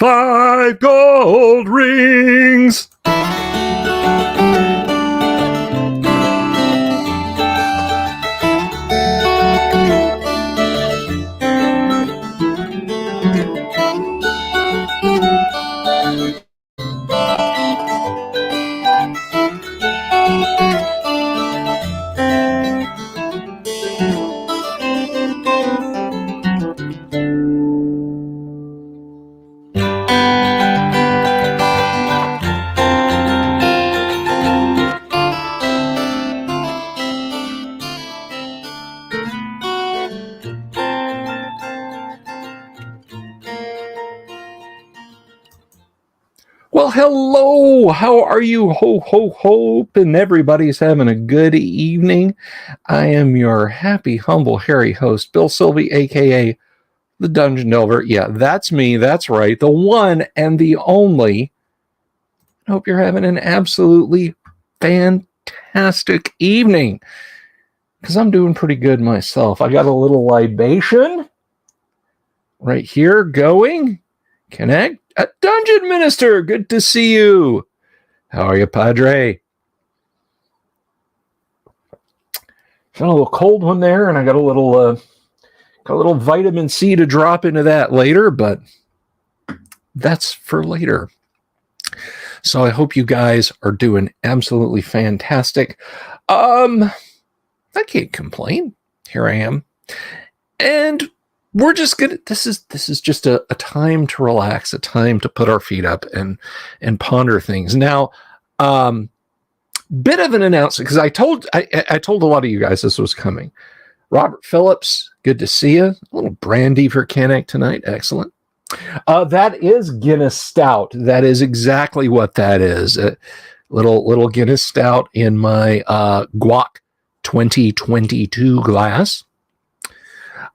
5 gold rings. Well, hello. How are you? Hoping everybody's having a good evening. I am your happy, humble, hairy host, Bill Sylvie, aka the Dungeon Delver. Yeah, that's me. That's right. The one and the only. I hope you're having an absolutely fantastic evening, because I'm doing pretty good myself. I got a little libation right here going. Connect. A Dungeon Minister, good to see you. How are you, Padre? Got a little cold one there, and I got a little vitamin C to drop into that later, but that's for later. So I hope you guys are doing absolutely fantastic. I can't complain. Here I am, and we're just gonna. This is just a time to relax, a time to put our feet up and ponder things. Now, bit of an announcement, because I told a lot of you guys this was coming. Robert Phillips, good to see you. A little brandy for Canuck tonight, excellent. That is Guinness Stout. That is exactly what that is. A little Guinness Stout in my Guac 2022 glass.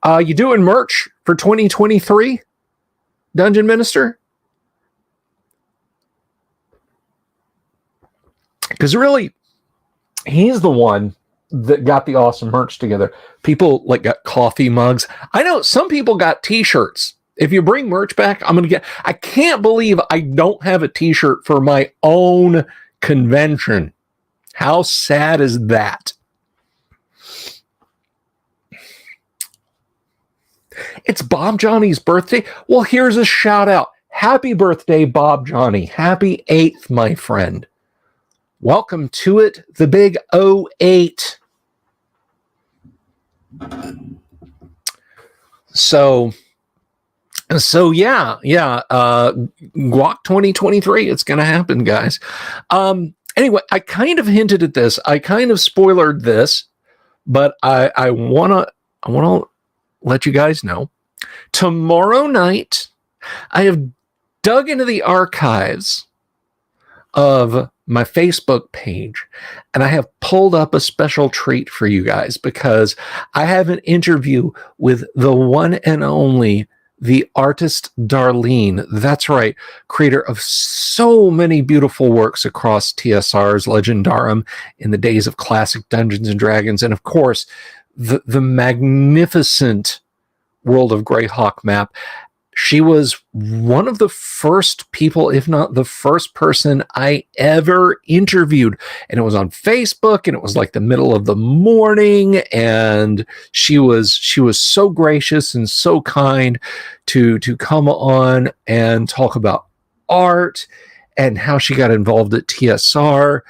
You doing merch for 2023, Dungeon Minister? Because really, he's the one that got the awesome merch together. People like got coffee mugs. I know some people got t-shirts. If you bring merch back, I'm going to get... I can't believe I don't have a t-shirt for my own convention. How sad is that? It's Bob Johnny's birthday. Well, here's a shout out. Happy birthday, Bob Johnny. Happy 8th, my friend. Welcome to it, the big 08. So yeah. Guac 2023. It's going to happen, guys. Anyway, I kind of hinted at this. I kind of spoilered this, but I want to let you guys know. Tomorrow night, I have dug into the archives of my Facebook page, and I have pulled up a special treat for you guys, because I have an interview with the one and only, the artist Darlene. That's right, creator of so many beautiful works across TSR's Legendarum in the days of classic Dungeons and Dragons, and of course, the magnificent World of Greyhawk map. She was one of the first people, if not the first person I ever interviewed. And it was on Facebook, and it was like the middle of the morning. And she was so gracious and so kind to come on and talk about art and how she got involved at TSR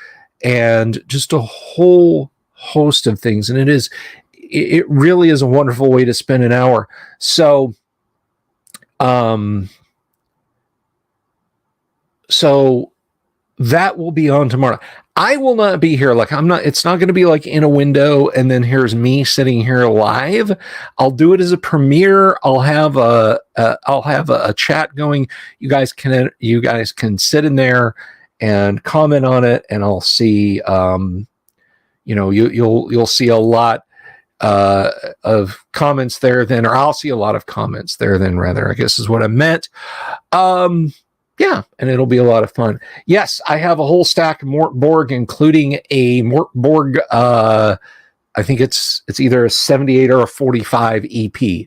and just a whole host of things. And it really is a wonderful way to spend an hour. So, so that will be on tomorrow. I will not be here. It's not going to be like in a window and then here's me sitting here live. I'll do it as a premiere. I'll have a chat going. You guys can sit in there and comment on it, and I'll see, you'll see a lot of comments there then, or I'll see a lot of comments there then, rather, I guess is what I meant. Yeah, and it'll be a lot of fun. Yes, I have a whole stack of Mort Borg, including a Mort Borg, I think it's either a 78 or a 45 EP.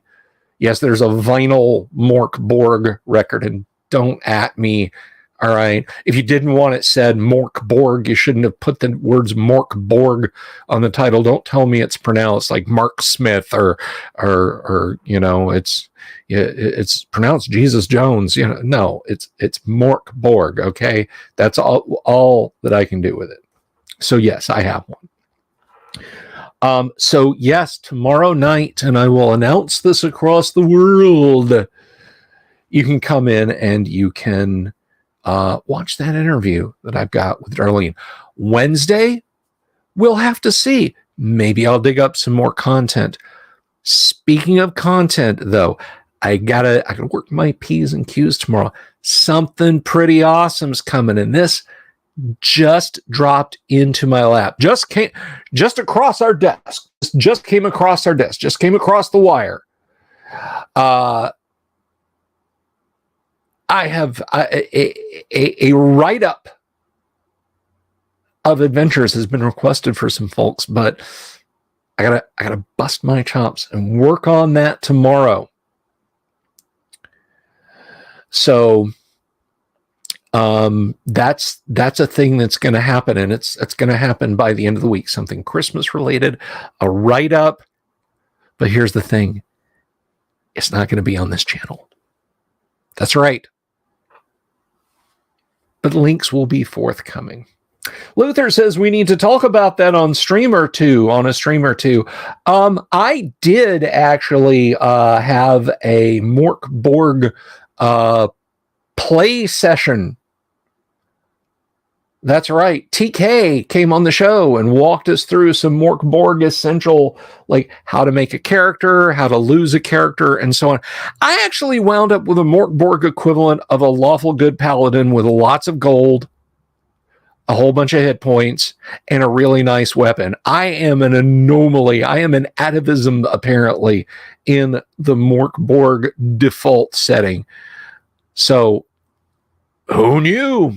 Yes, there's a vinyl Mort Borg record, and don't at me. All right. If you didn't want it said Mork Borg, you shouldn't have put the words Mork Borg on the title. Don't tell me it's pronounced like Mark Smith or it's pronounced Jesus Jones. No, it's Mork Borg. Okay. That's all that I can do with it. So yes, I have one. So yes, tomorrow night, and I will announce this across the world, you can come in and you can watch that interview that I've got with Darlene. Wednesday, we'll have to see. Maybe I'll dig up some more content. Speaking of content, though, I gotta work my P's and Q's tomorrow. Something pretty awesome's coming, and this just dropped into my lap. Just across our desk. Just came across our desk. Just came across the wire. I have a write-up of adventures has been requested for some folks, but I gotta bust my chops and work on that tomorrow. So that's a thing that's going to happen, and it's going to happen by the end of the week. Something Christmas related, a write-up. But here's the thing: it's not going to be on this channel. That's right. But links will be forthcoming. Luther says we need to talk about that on a stream or two. I did actually have a Mork Borg play session. That's right. TK came on the show and walked us through some Mork Borg essential, like how to make a character, how to lose a character, and so on. I actually wound up with a Mork Borg equivalent of a lawful good paladin with lots of gold, a whole bunch of hit points, and a really nice weapon. I am an anomaly. I am an atavism, apparently, in the Mork Borg default setting. So, who knew?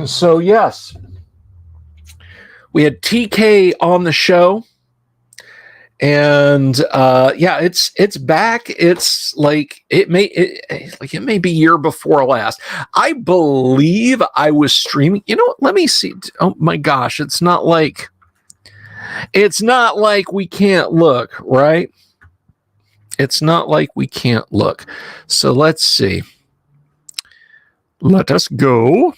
So yes, we had TK on the show, and it's back. It's like it may be year before last. I believe I was streaming. You know what? Let me see. Oh my gosh, it's not like we can't look, right? It's not like we can't look. So let's see. Let us go.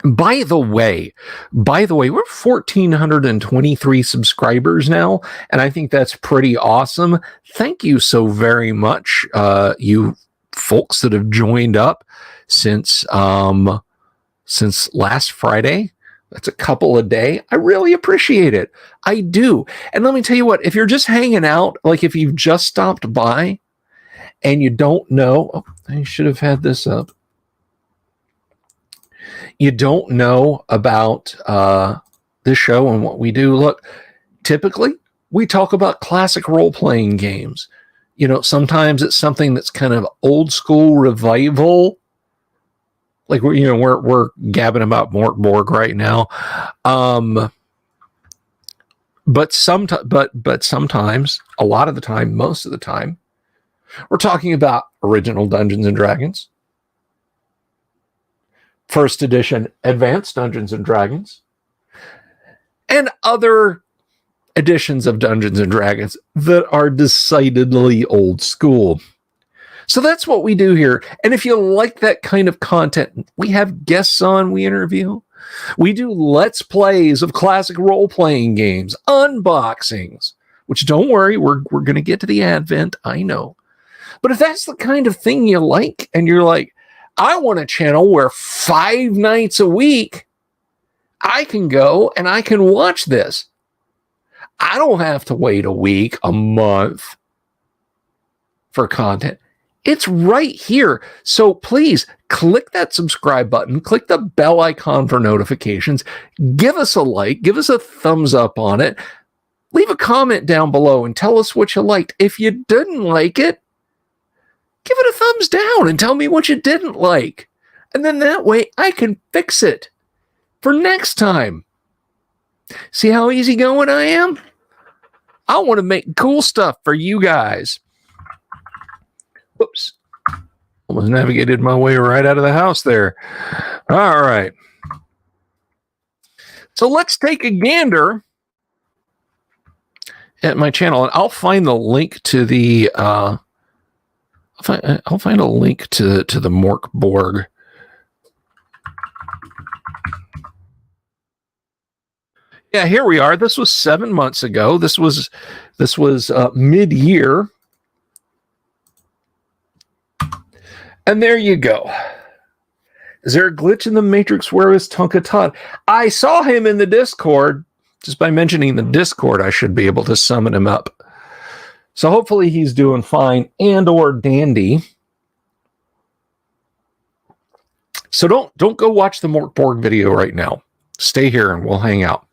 By the way, we're 1,423 subscribers now, and I think that's pretty awesome. Thank you so very much, you folks that have joined up since last Friday. That's a couple a day. I really appreciate it. I do. And let me tell you what, if you're just hanging out, like if you've just stopped by and you don't know, I should have had this up. You don't know about this show and what we do. Look, typically we talk about classic role-playing games. Sometimes it's something that's kind of old school revival. Like we're gabbing about Mork Borg right now. But sometimes, a lot of the time, most of the time, we're talking about original Dungeons and Dragons, first edition Advanced Dungeons and Dragons, and other editions of Dungeons and Dragons that are decidedly old school. So that's what we do here. And if you like that kind of content, we have guests on, we interview. We do Let's Plays of classic role-playing games, unboxings, which don't worry, we're going to get to the Advent, I know. But if that's the kind of thing you like, and you're like, I want a channel where 5 nights a week I can go and I can watch this. I don't have to wait a week, a month for content. It's right here. So please click that subscribe button, click the bell icon for notifications, give us a like, give us a thumbs up on it, leave a comment down below and tell us what you liked. If you didn't like it, give it a thumbs down and tell me what you didn't like. And then that way I can fix it for next time. See how easygoing I am? I want to make cool stuff for you guys. Whoops. Almost navigated my way right out of the house there. All right. So let's take a gander at my channel, and I'll find the link to the I'll find a link to the Mork Borg. Yeah, here we are. This was 7 months ago. This was mid-year. And there you go. Is there a glitch in the Matrix? Where is Tonka Todd? I saw him in the Discord. Just by mentioning the Discord, I should be able to summon him up. So hopefully he's doing fine and or dandy. So don't go watch the Mork Borg video right now. Stay here and we'll hang out.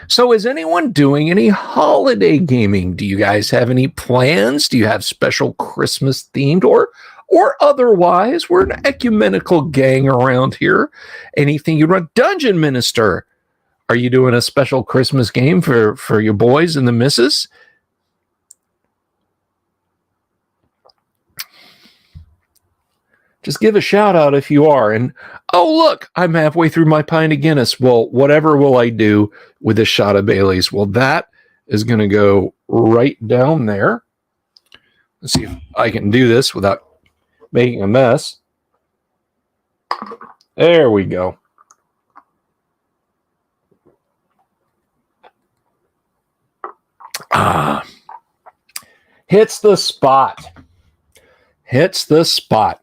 So is anyone doing any holiday gaming? Do you guys have any plans? Do you have special Christmas themed or otherwise? We're an ecumenical gang around here. Anything you run? Dungeon Minister, are you doing a special Christmas game for your boys and the missus? Just give a shout out if you are. And oh, look, I'm halfway through my pint of Guinness. Well, whatever will I do with this shot of Bailey's? Well, that is going to go right down there. Let's see if I can do this without making a mess. There we go. Hits the spot. Hits the spot.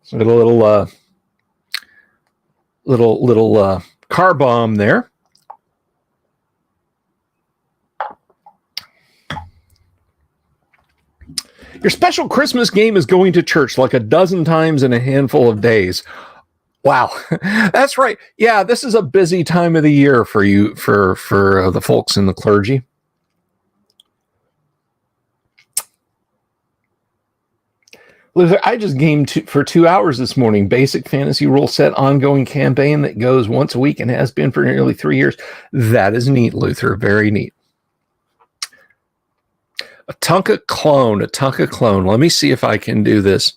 So a little car bomb there. Your special Christmas game is going to church like a dozen times in a handful of days. Wow, that's right. Yeah, this is a busy time of the year for you, for the folks in the clergy. Luther, I just gamed for 2 hours this morning. Basic fantasy rule set ongoing campaign that goes once a week and has been for nearly 3 years. That is neat, Luther. Very neat. A Tonka clone. Let me see if I can do this.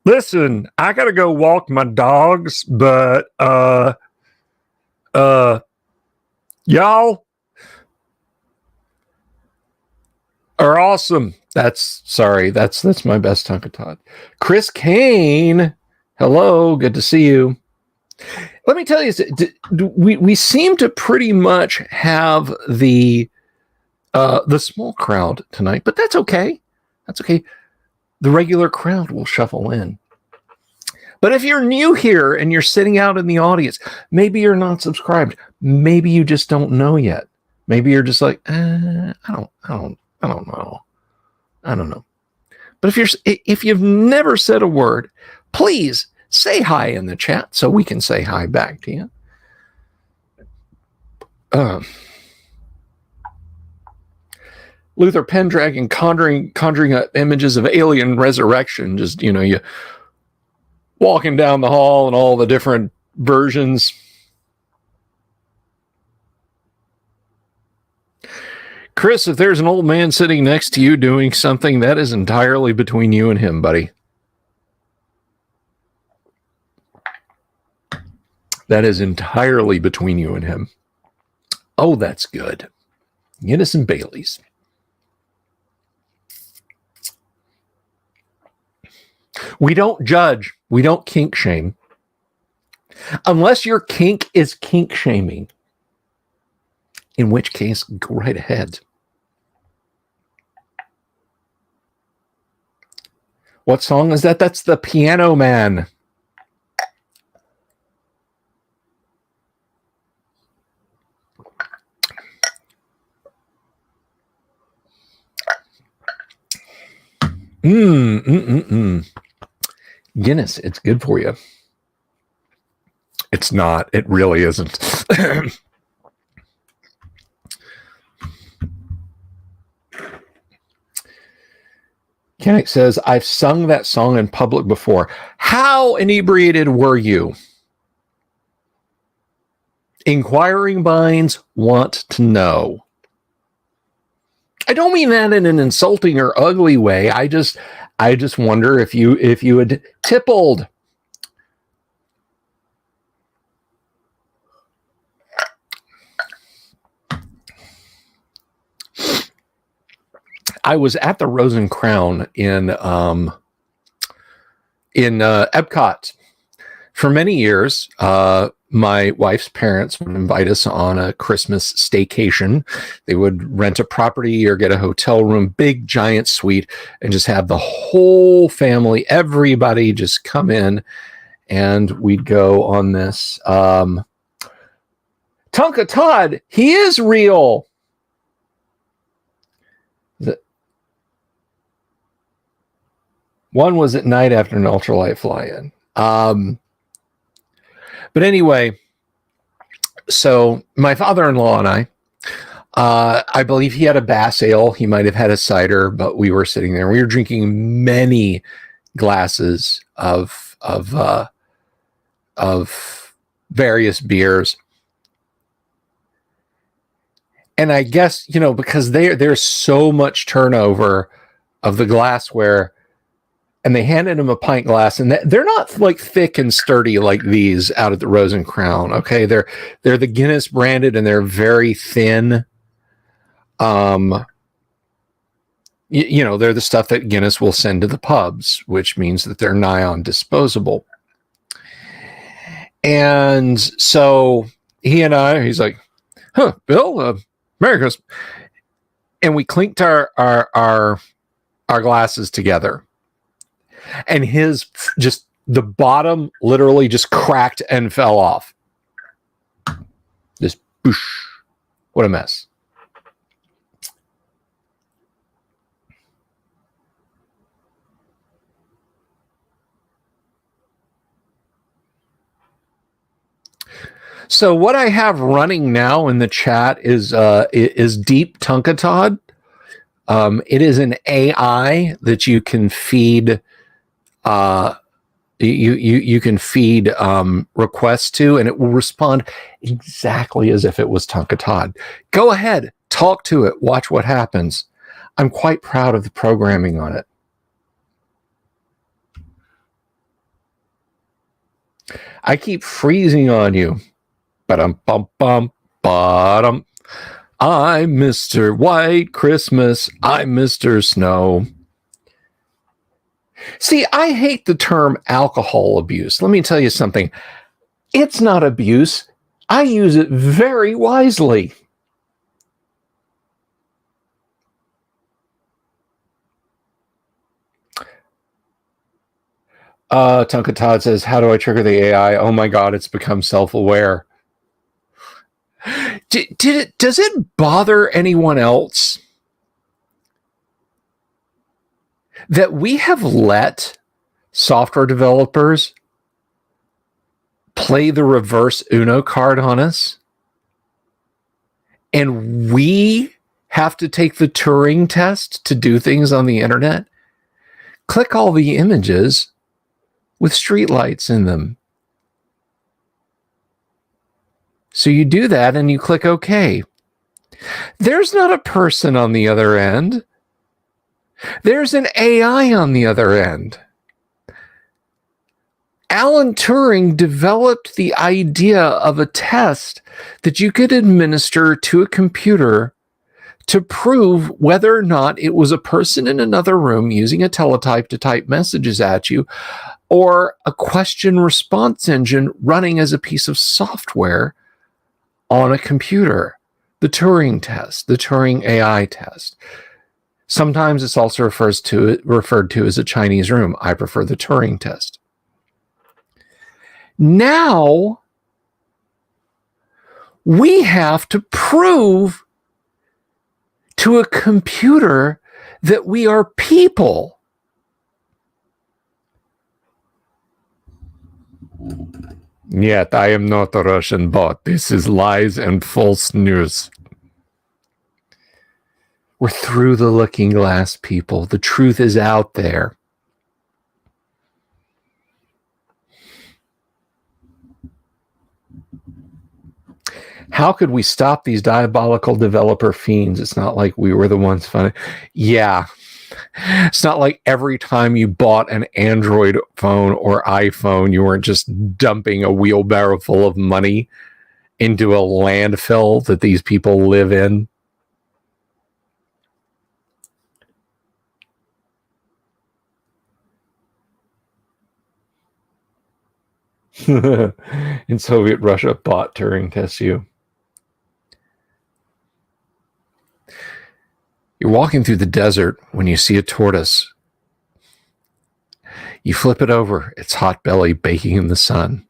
Listen, I gotta go walk my dogs, but y'all are awesome. That's my best Tonka Todd. Chris Kane, hello, good to see you. Let me tell you, we seem to pretty much have the small crowd tonight, but that's okay. That's okay. The regular crowd will shuffle in. But if you're new here and you're sitting out in the audience, maybe you're not subscribed. Maybe you just don't know yet. Maybe you're just like, I don't know. But if you've never said a word, please say hi in the chat so we can say hi back to you. Luther Pendragon conjuring up images of alien resurrection. Just, you walking down the hall and all the different versions. Chris, if there's an old man sitting next to you doing something, that is entirely between you and him, buddy. That is entirely between you and him. Oh, that's good. Guinness and Bailey's. We don't judge. We don't kink shame. Unless your kink is kink shaming. In which case, go right ahead. What song is that? That's The Piano Man. Guinness, it's good for you. It's not. It really isn't. Kennick says, I've sung that song in public before. How inebriated were you? Inquiring minds want to know. I don't mean that in an insulting or ugly way. I just wonder if you had tippled. I was at the Rose and Crown in Epcot for many years. My wife's parents would invite us on a Christmas staycation. They would rent a property or get a hotel room, big giant suite, and just have the whole family, everybody just come in, and we'd go on this. Tonka Todd, he is real. One was at night after an ultralight fly-in. But anyway, so my father-in-law and I believe he had a Bass Ale. He might have had a cider, but we were sitting there. We were drinking many glasses of various beers. And I guess, because there's so much turnover of the glassware, and they handed him a pint glass, and they're not like thick and sturdy like these out at the Rose and Crown. Okay, they're the Guinness branded, and they're very thin. They're the stuff that Guinness will send to the pubs, which means that they're nigh on disposable. And so he's like, "Huh, Bill, Merry Christmas," and we clinked our glasses together. And his the bottom literally just cracked and fell off. Just boosh. What a mess. So what I have running now in the chat is Deep Tonka Todd. It is an AI that you can feed you can feed requests to, and it will respond exactly as if it was Tonka Todd. Go ahead, talk to it, watch what happens. I'm quite proud of the programming on it. I keep freezing on you. Ba-dum-bum-bum, ba-dum. I'm Mr. White Christmas. I'm Mr. Snow. See, I hate the term alcohol abuse. Let me tell you something. It's not abuse. I use it very wisely. Tonka Todd says, "How do I trigger the AI? Oh my God, it's become self-aware." Does it bother anyone else that we have let software developers play the reverse Uno card on us, and we have to take the Turing test to do things on the internet? Click all the images with streetlights in them. So you do that and you click OK. There's not a person on the other end. There's an AI on the other end. Alan Turing developed the idea of a test that you could administer to a computer to prove whether or not it was a person in another room using a teletype to type messages at you, or a question response engine running as a piece of software on a computer. The Turing test, the Turing AI test. Sometimes it's also referred to as a Chinese room. I prefer the Turing test. Now, we have to prove to a computer that we are people. Yet I am not a Russian bot. This is lies and false news. We're through the looking glass, people. The truth is out there. How could we stop these diabolical developer fiends? It's not like we were the ones funding. Yeah. It's not like every time you bought an Android phone or iPhone, you weren't just dumping a wheelbarrow full of money into a landfill that these people live in. In Soviet Russia, bought Turing tests you. You're walking through the desert when you see a tortoise. You flip it over, its hot belly baking in the sun.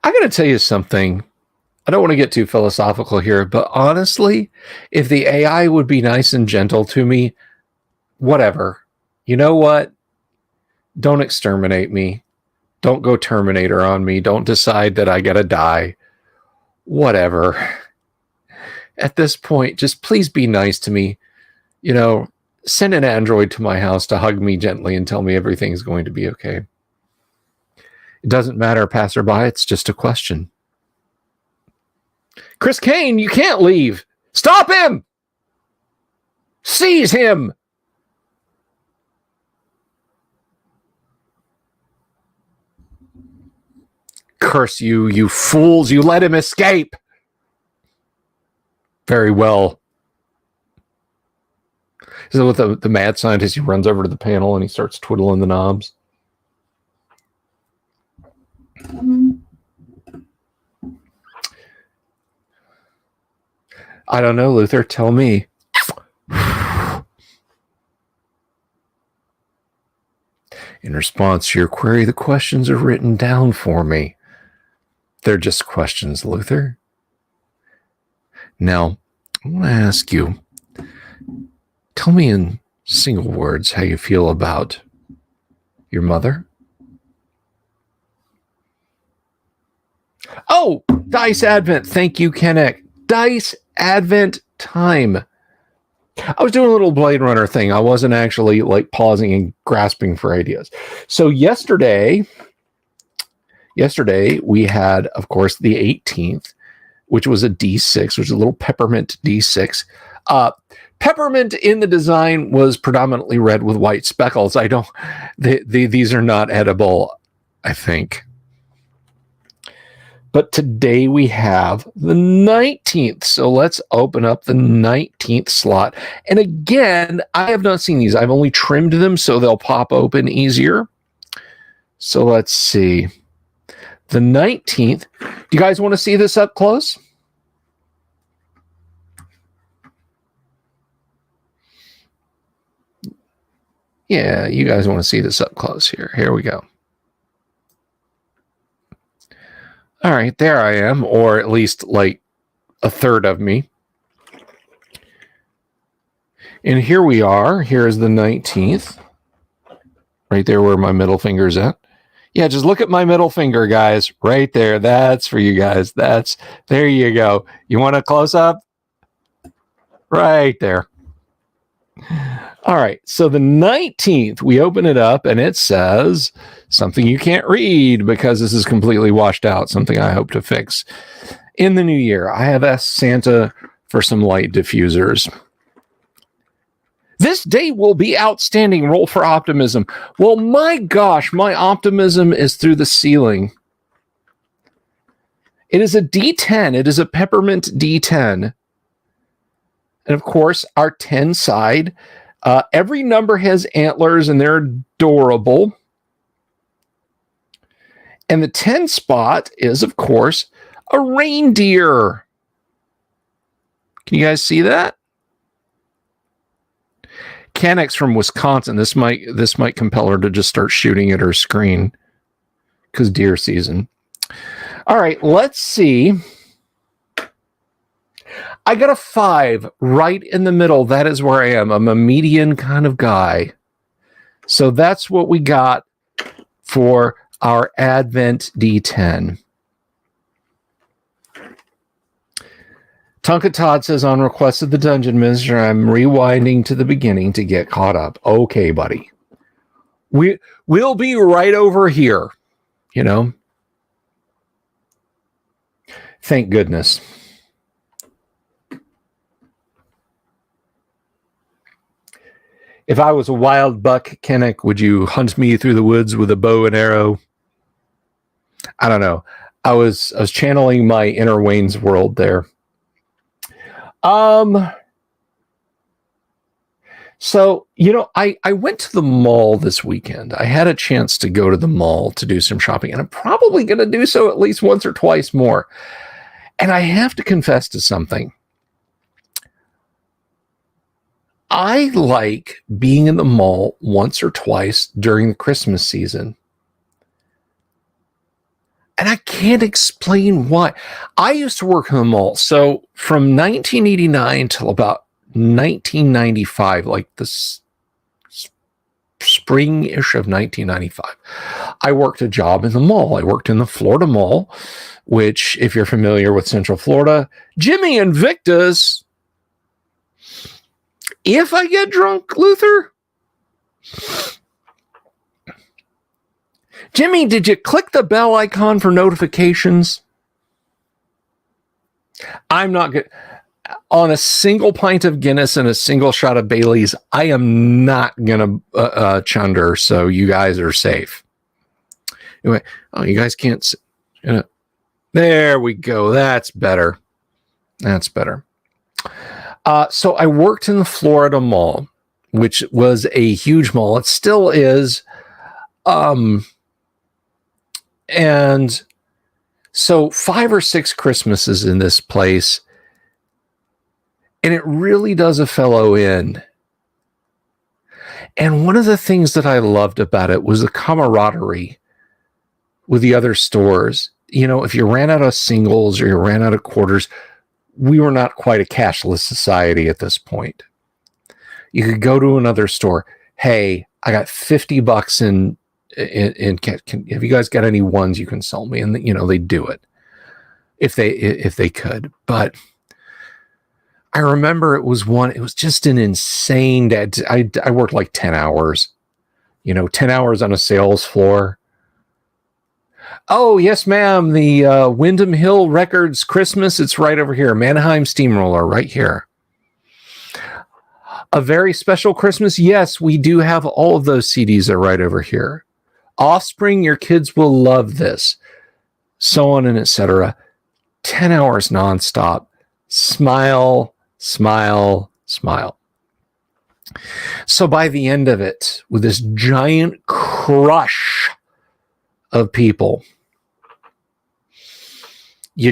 I got to tell you something. I don't want to get too philosophical here, but honestly, if the AI would be nice and gentle to me, whatever. You know what? Don't exterminate me. Don't go Terminator on me. Don't decide that I got to die. Whatever. At this point, just please be nice to me. You know, send an android to my house to hug me gently and tell me everything's going to be okay. It doesn't matter, passerby. It's just a question. Chris Kane, you can't leave. Stop him! Seize him! Curse you, you fools. You let him escape. Very well. So with the mad scientist, he runs over to the panel and he starts twiddling the knobs. I don't know, Luther. Tell me. In response to your query, the questions are written down for me. They're just questions, Luther. Now, I want to ask you, tell me in single words how you feel about your mother. Oh, Dice Advent. Thank you, Kennick. Dice Advent time. I was doing a little Blade Runner thing. I wasn't actually like pausing and grasping for ideas. So yesterday we had, of course, the 18th, which was a D6, which was a little peppermint D6. Peppermint in the design was predominantly red with white speckles. These are not edible, I think. But today we have the 19th. So let's open up the 19th slot. And again, I have not seen these. I've only trimmed them so they'll pop open easier. So let's see. The 19th. Do you guys want to see this up close? Yeah, you guys want to see this up close here. Here we go. All right, there I am, or at least like a third of me. And here we are. Here's the 19th. Right there where my middle finger's at. Yeah, just look at my middle finger, guys. Right there. That's for you guys. There you go. You want a close-up? Right there. All right, so the 19th, we open it up, and it says something you can't read because this is completely washed out, something I hope to fix in the new year. I have asked Santa for some light diffusers. This day will be outstanding. Roll for optimism. Well, my gosh, my optimism is through the ceiling. It is a D10. It is a peppermint D10. And of course, our 10 side, every number has antlers and they're adorable. And the 10 spot is, of course, a reindeer. Can you guys see that? Canucks from Wisconsin. This might compel her to just start shooting at her screen because deer season. All right, let's see. I got a 5 right in the middle. That is where I am. I'm a median kind of guy. So that's what we got for our Advent D10. Tonka Todd says, on request of the Dungeon Minister, I'm rewinding to the beginning to get caught up. Okay, buddy. we'll be right over here, you know. Thank goodness. If I was a wild buck, Kennick, would you hunt me through the woods with a bow and arrow? I don't know. I was channeling my inner Wayne's World there. So, you know, I went to the mall this weekend. I had a chance to go to the mall to do some shopping, and I'm probably going to do so at least once or twice more. And I have to confess to something. I like being in the mall once or twice during the Christmas season. And I can't explain why. I used to work in the mall. So from 1989 till about 1995, like the spring-ish of 1995, I worked a job in the mall. I worked in the Florida Mall, which, if you're familiar with Central Florida, Jimmy Invictus. If I get drunk, Luther? Jimmy, did you click the bell icon for notifications? I'm not good. On a single pint of Guinness and a single shot of Bailey's, I am not going to chunder, so you guys are safe. Anyway, oh, you guys can't. There we go. That's better. That's better. So I worked in the Florida Mall, which was a huge mall. It still is. And so 5 or 6 Christmases in this place, and it really does a fellow in. And one of the things that I loved about it was the camaraderie with the other stores. You know, if you ran out of singles or you ran out of quarters, we were not quite a cashless society at this point. You could go to another store. Hey, I got $50 in have you guys got any ones you can sell me? And you know, they do it if they could. But I remember it was just an insane day. I worked like 10 hours, 10 hours on a sales floor. Oh, yes, ma'am. The Wyndham Hill Records Christmas. It's right over here. Mannheim Steamroller right here. A very special Christmas. Yes, we do have all of those CDs are right over here. Offspring, your kids will love this. So on and etc. 10 hours nonstop. Smile, smile, smile. So by the end of it, with this giant crush of people, you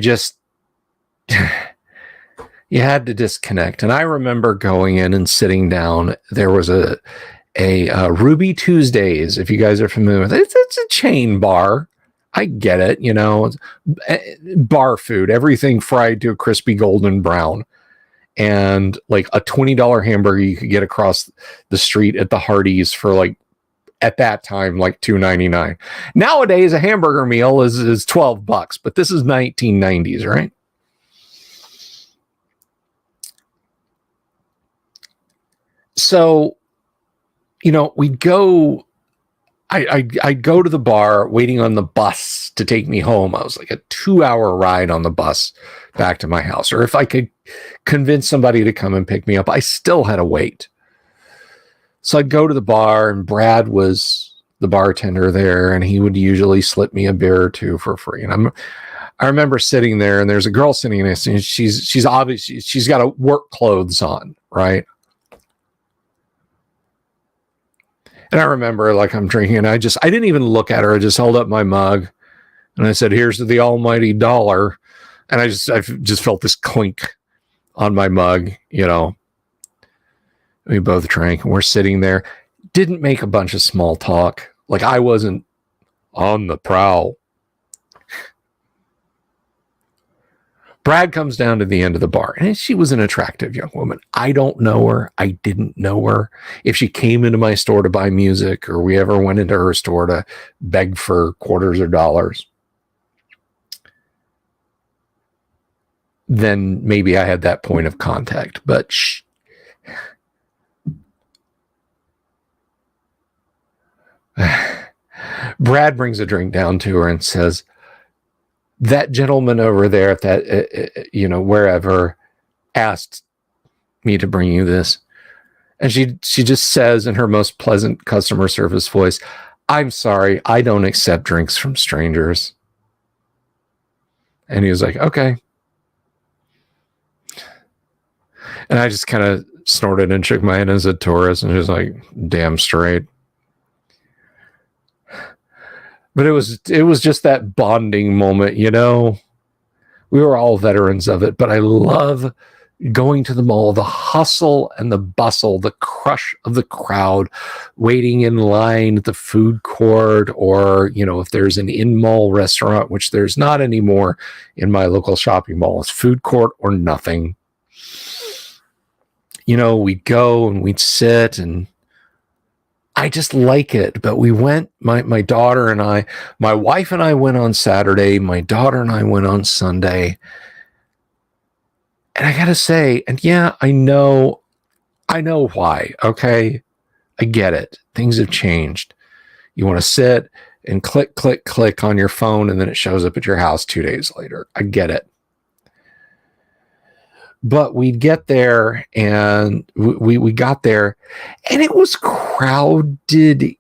had to disconnect. And I remember going in and sitting down. There was a Ruby Tuesdays, if you guys are familiar with it. It's a chain bar. I get it, bar food, everything fried to a crispy golden brown. And like a $20 hamburger you could get across the street at the Hardee's for like, at that time, like $2.99. Nowadays, a hamburger meal is $12, but this is 1990s, right? So, we'd go. I'd go to the bar, waiting on the bus to take me home. I was like a 2-hour ride on the bus back to my house, or if I could convince somebody to come and pick me up, I still had to wait. So I'd go to the bar, and Brad was the bartender there, and he would usually slip me a beer or two for free. And I remember sitting there, and there's a girl sitting next to me, and she's obviously, she's got a work clothes on, right? And I remember, like, I'm drinking, and I didn't even look at her. I just held up my mug, and I said, "Here's to the almighty dollar." And I just felt this clink on my mug, We both drank, and we're sitting there. Didn't make a bunch of small talk. Like, I wasn't on the prowl. Brad comes down to the end of the bar, and she was an attractive young woman. I don't know her. I didn't know her. If she came into my store to buy music, or we ever went into her store to beg for quarters or dollars, then maybe I had that point of contact. But Brad brings a drink down to her and says, that gentleman over there at that, wherever, asked me to bring you this. And she just says in her most pleasant customer service voice, I'm sorry, I don't accept drinks from strangers. And he was like, okay. And I just kind of snorted and shook my head and said, tourist. And he was like, damn straight. But it was just that bonding moment, We were all veterans of it, but I love going to the mall, the hustle and the bustle, the crush of the crowd, waiting in line at the food court, or, if there's an in-mall restaurant, which there's not anymore in my local shopping mall, it's food court or nothing. We'd go and we'd sit, and I just like it. But we went, my daughter and I, my wife and I went on Saturday, my daughter and I went on Sunday. And I got to say, and yeah, I know why. Okay. I get it. Things have changed. You want to sit and click, click, click on your phone, and then it shows up at your house 2 days later. I get it. But we'd get there, and we got there, and it was crowded-ish.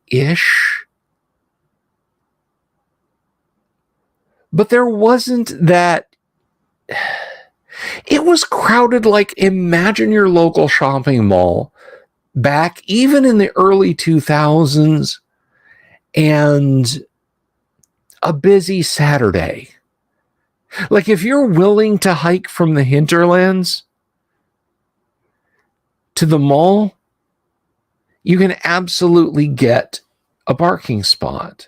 But there wasn't that. It was crowded like, imagine your local shopping mall back even in the early 2000s and a busy Saturday. Like, if you're willing to hike from the hinterlands to the mall, you can absolutely get a parking spot.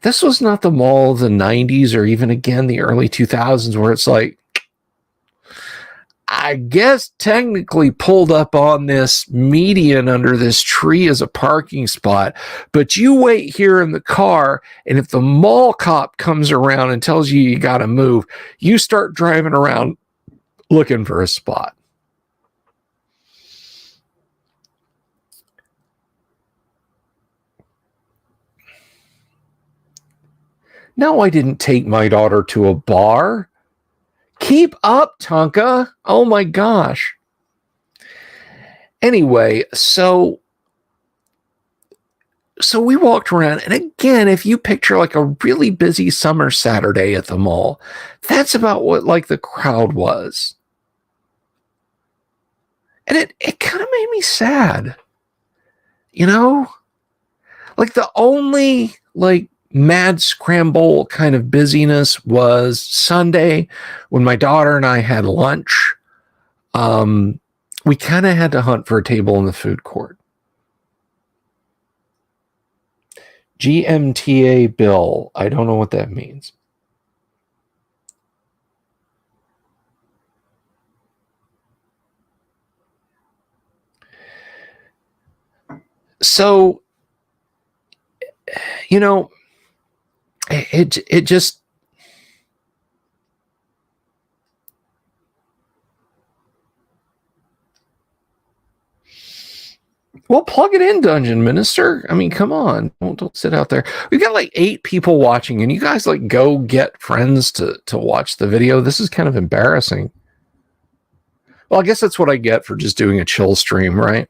This was not the mall of the 90s or even, again, the early 2000s, where it's like, I guess technically pulled up on this median under this tree as a parking spot, but you wait here in the car, and if the mall cop comes around and tells you you got to move, you start driving around looking for a spot. No, I didn't take my daughter to a bar. Keep up, Tonka. Oh my gosh. Anyway, so we walked around, and again, if you picture like a really busy summer Saturday at the mall, that's about what like the crowd was. And it kind of made me sad. Like, the only like mad scramble kind of busyness was Sunday when my daughter and I had lunch. We kind of had to hunt for a table in the food court. GMTA bill. I don't know what that means. So, it just, well, plug it in, Dungeon Minister. I mean, come on, don't sit out there. We've got like 8 people watching, and you guys like go get friends to watch the video. This is kind of embarrassing. Well, I guess that's what I get for just doing a chill stream, right?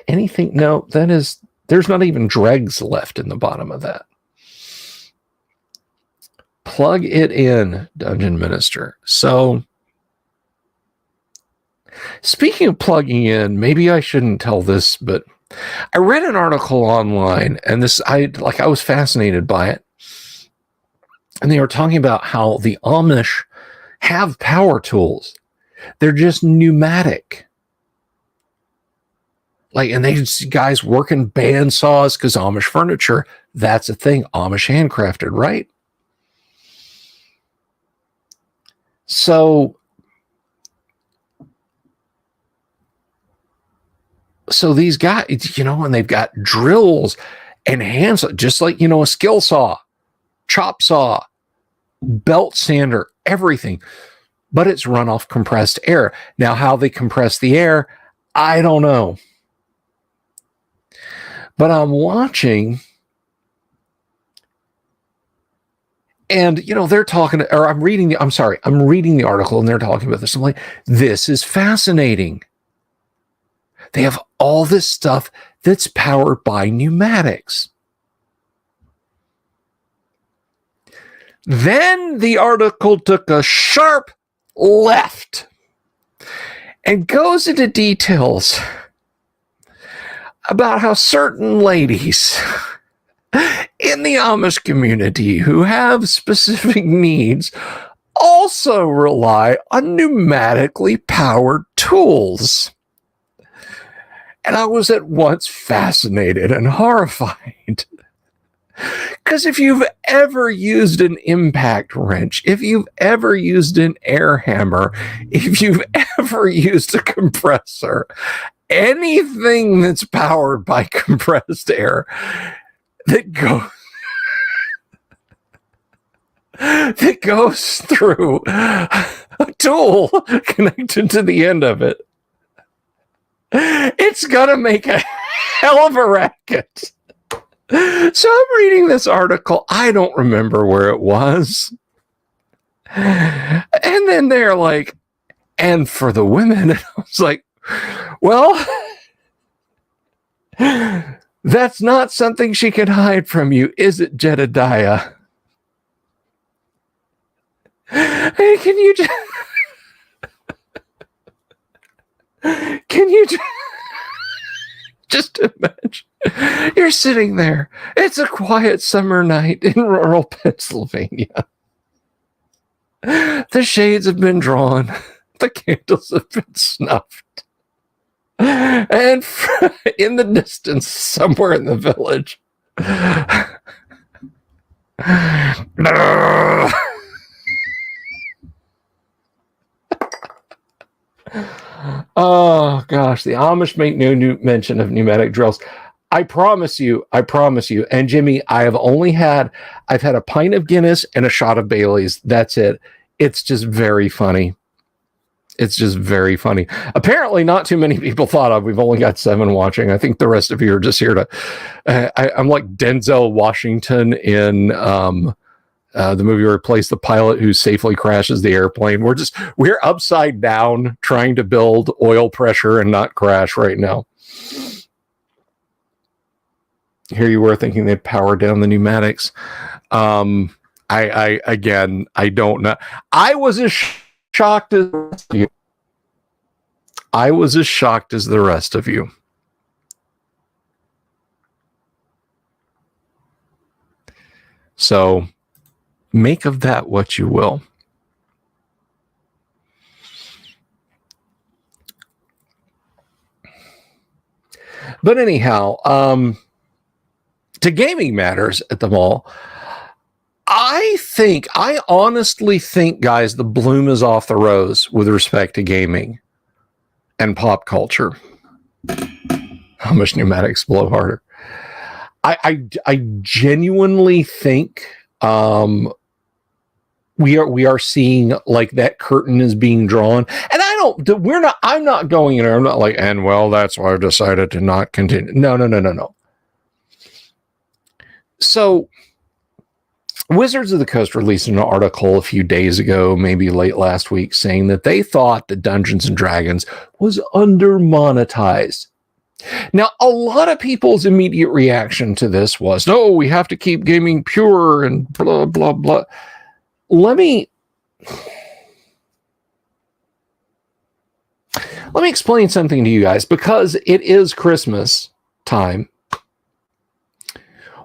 Anything? No, there's not even dregs left in the bottom of that. Plug it in, Dungeon Minister. So, speaking of plugging in, maybe I shouldn't tell this, but I read an article online, and I was fascinated by it. And they were talking about how the Amish have power tools. They're just pneumatic. And they guys working band saws, because Amish furniture, that's a thing. Amish handcrafted, right? So these guys, and they've got drills and hands, just like, a skill saw, chop saw, belt sander, everything. But it's run off compressed air. Now, how they compress the air, I don't know. But I'm watching, and they're talking, or I'm reading the article, and they're talking about this. I'm like, this is fascinating. They have all this stuff that's powered by pneumatics. Then the article took a sharp left and goes into details about how certain ladies in the Amish community who have specific needs also rely on pneumatically powered tools. And I was at once fascinated and horrified. Because if you've ever used an impact wrench, if you've ever used an air hammer, if you've ever used a compressor, anything that's powered by compressed air that goes through a tool connected to the end of it, it's gonna make a hell of a racket. So I'm reading this article. I don't remember where it was. And then they're like, and for the women, and I was like, well, that's not something she can hide from you, is it, Jedediah? Hey, can you just imagine? You're sitting there. It's a quiet summer night in rural Pennsylvania. The shades have been drawn. The candles have been snuffed. And in the distance, somewhere in the village, oh gosh, the Amish make no new mention of pneumatic drills. I promise you, and Jimmy, I've had a pint of Guinness and a shot of Bailey's. That's it. It's just very funny. Apparently not too many people thought of. We've only got 7 watching. I think the rest of you are just here to, I'm like Denzel Washington in the movie where he plays the pilot who safely crashes the airplane. We're upside down trying to build oil pressure and not crash right now. Here you were thinking they'd power down the pneumatics. I don't know. I was as shocked as you. I was as shocked as the rest of you. So make of that what you will. But anyhow, to gaming matters at the mall, I honestly think, guys, the bloom is off the rose with respect to gaming and pop culture. How much pneumatics blow harder? I genuinely think we are seeing like that curtain is being drawn, and I'm not going in there. I'm not like, and well, that's why I've decided to not continue. No. So Wizards of the Coast released an article a few days ago, maybe late last week, saying that they thought that Dungeons and Dragons was under-monetized. Now, a lot of people's immediate reaction to this was, no, we have to keep gaming pure and blah, blah, blah. Let me explain something to you guys, because it is Christmas time.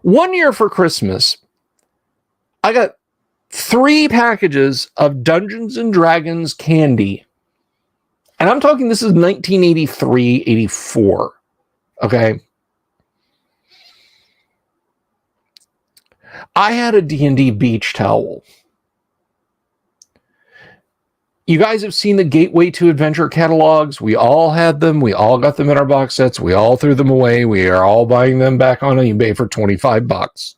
One year for Christmas, I got 3 packages of Dungeons and Dragons candy. And I'm talking, this is 1983, 84. Okay. I had a D&D beach towel. You guys have seen the Gateway to Adventure catalogs. We all had them. We all got them in our box sets. We all threw them away. We are all buying them back on eBay for $25.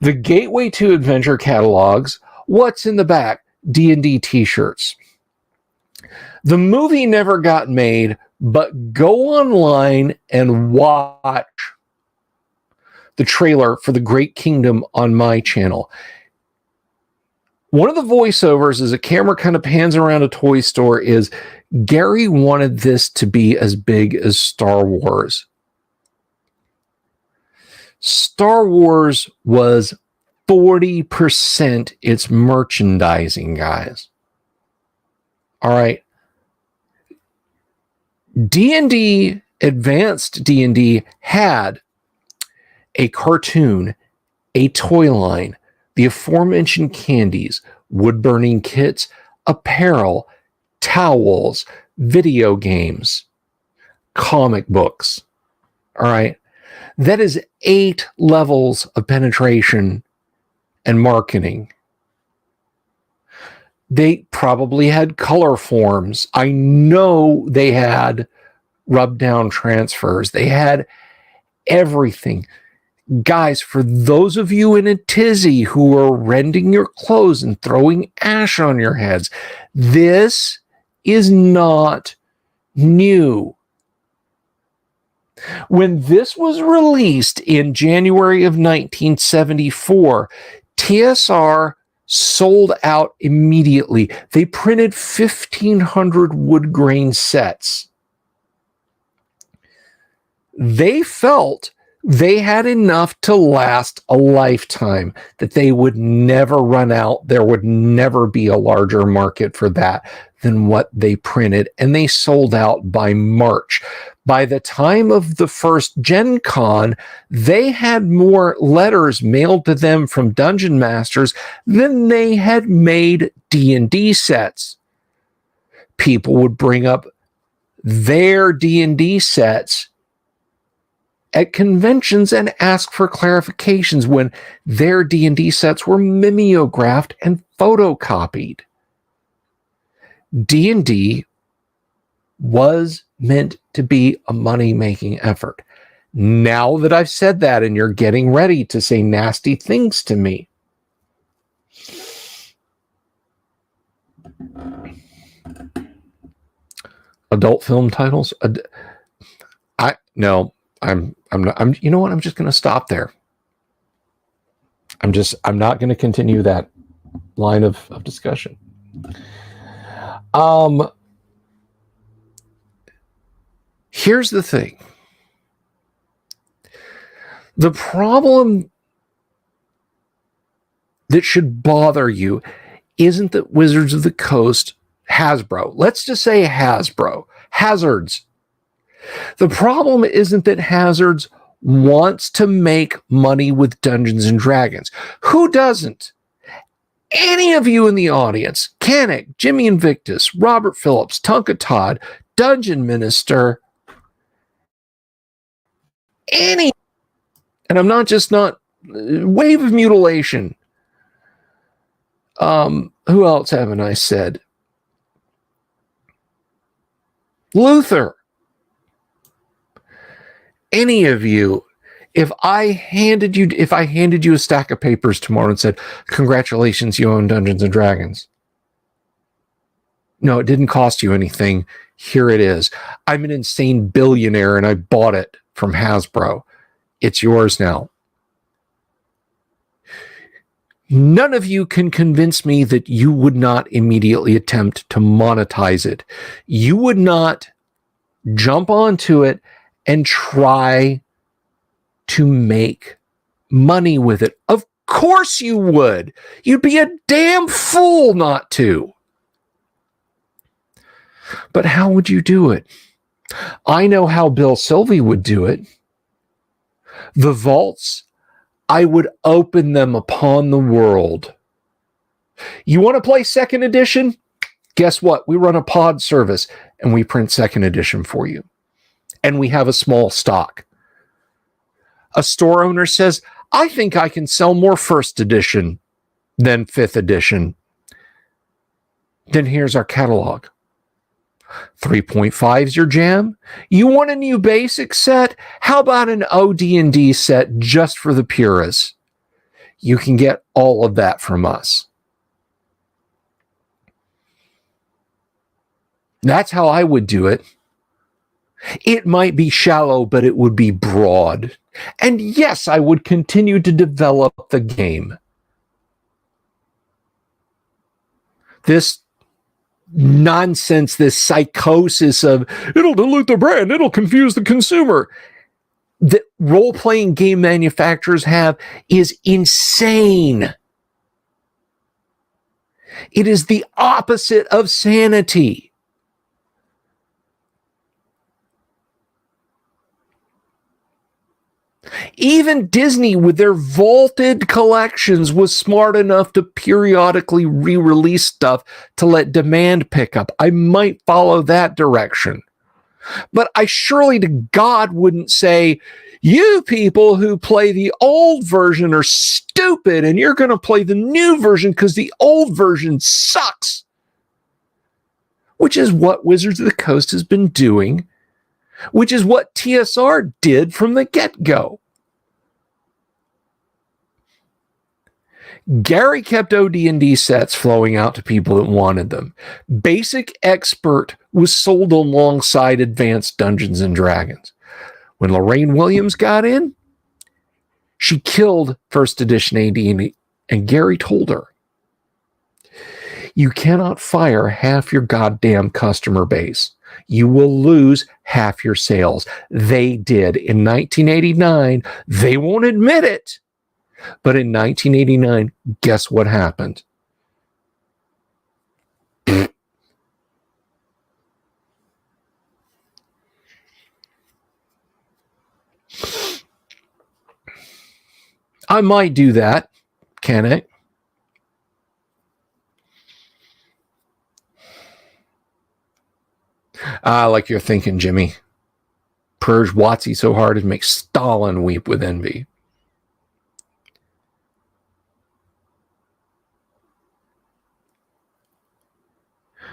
The Gateway to Adventure catalogs, what's in the back? D&D t-shirts. The movie never got made. but go online and watch the trailer for The Great Kingdom on my channel. One of the voiceovers as a camera kind of pans around a toy store is Gary wanted this to be as big as Star Wars. Star Wars was 40% its merchandising, guys. All right. D&D, advanced D&D had a cartoon, a toy line, the aforementioned candies, wood-burning kits, apparel, towels, video games, comic books. All right. That is 8 levels of penetration and marketing. They probably had color forms. I know they had rub down transfers. They had everything. Guys, for those of you in a tizzy who are rending your clothes and throwing ash on your heads, this is not new. When this was released in January of 1974, TSR sold out immediately. They printed 1,500 wood grain sets. They felt they had enough to last a lifetime, that they would never run out. There would never be a larger market for that than what they printed, and they sold out by March. By the time of the first Gen Con, they had more letters mailed to them from Dungeon Masters than they had made D&D sets. People would bring up their D&D sets at conventions and ask for clarifications when their D&D sets were mimeographed and photocopied. D&D was meant to be a money-making effort. Now that I've said that and you're getting ready to say nasty things to me, adult film titles, I'm not, you know what? I'm just going to stop there. I'm not going to continue that line of discussion. Here's the thing. The problem that should bother you isn't that Wizards of the Coast, Hasbro, let's just say Hasbro, Hazards. The problem isn't that Hazards wants to make money with Dungeons and Dragons. Who doesn't? Any of you in the audience, Canik, Jimmy Invictus, Robert Phillips, Tonka Todd, Dungeon Minister, any, and I'm not Wave of Mutilation. Who else haven't I said? Luther. Any of you, if I handed you a stack of papers tomorrow and said, congratulations, you own Dungeons and Dragons. No, it didn't cost you anything. Here it is. I'm an insane billionaire and I bought it from Hasbro. It's yours now. None of you can convince me that you would not immediately attempt to monetize it. You would not jump onto it and try to make money with it. Of course you would. You'd be a damn fool not to. But how would you do it? I know how Bill Sylvie would do it. The vaults, I would open them upon the world. You want to play second edition? Guess what? We run a pod service and we print second edition for you. And we have a small stock. A store owner says, I think I can sell more first edition than fifth edition. Then here's our catalog. 3.5 is your jam? You want a new basic set? How about an OD&D set just for the purists? You can get all of that from us. That's how I would do it. It might be shallow, but it would be broad. And yes, I would continue to develop the game. This nonsense, this psychosis of it'll dilute the brand, it'll confuse the consumer, that role-playing game manufacturers have is insane. It is the opposite of sanity. Even Disney, with their vaulted collections, was smart enough to periodically re-release stuff to let demand pick up. I might follow that direction. But I surely to God wouldn't say, you people who play the old version are stupid and you're going to play the new version because the old version sucks. Which is what Wizards of the Coast has been doing, which is what TSR did from the get-go. Gary kept AD&D sets flowing out to people that wanted them. Basic Expert was sold alongside Advanced Dungeons and Dragons. When Lorraine Williams got in, she killed first edition AD&D, and Gary told her, you cannot fire half your goddamn customer base. You will lose half your sales. They did in 1989. They won't admit it. But in 1989, guess what happened? I might do that, can I? Like you're thinking, Jimmy. Purge WotC so hard it makes Stalin weep with envy.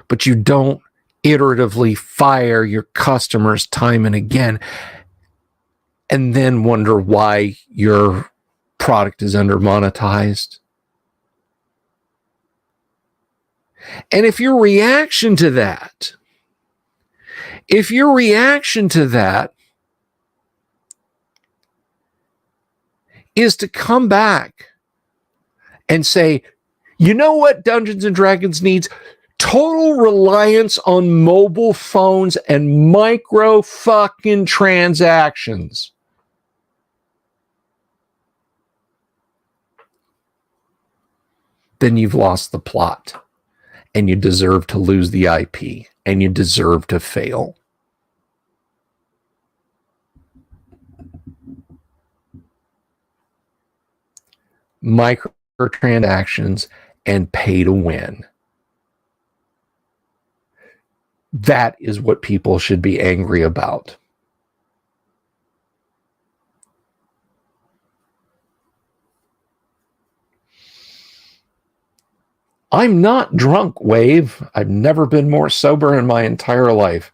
But you don't iteratively fire your customers time and again and then wonder why your product is under monetized. And if your reaction to that is to come back and say, you know what Dungeons and Dragons needs? Total reliance on mobile phones and micro fucking transactions. Then you've lost the plot. And you deserve to lose the IP. And you deserve to fail. Microtransactions and pay to win. That is what people should be angry about. I'm not drunk, Wave. I've never been more sober in my entire life.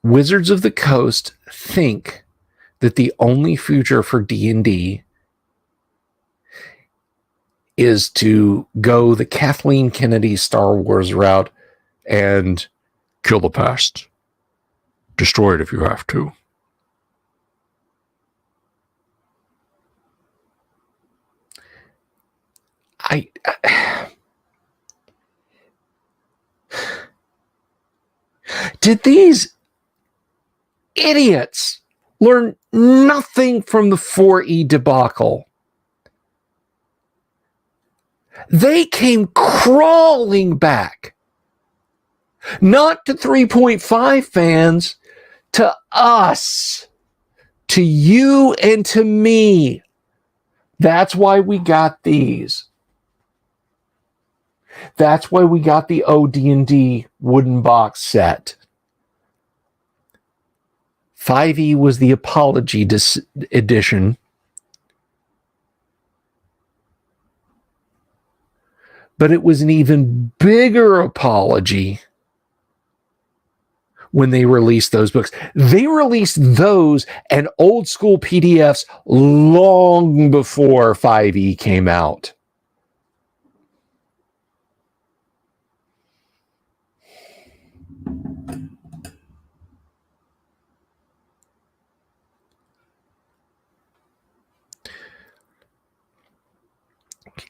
Wizards of the Coast think that the only future for D&D is to go the Kathleen Kennedy Star Wars route and kill the past. Destroy it if you have to. Did these idiots learn nothing from the 4E debacle? They came crawling back, not to 3.5 fans, to us, to you and to me. That's why we got these. That's why we got the OD&D wooden box set. 5e was the apology edition. But it was an even bigger apology when they released those books. They released those and old school PDFs long before 5e came out.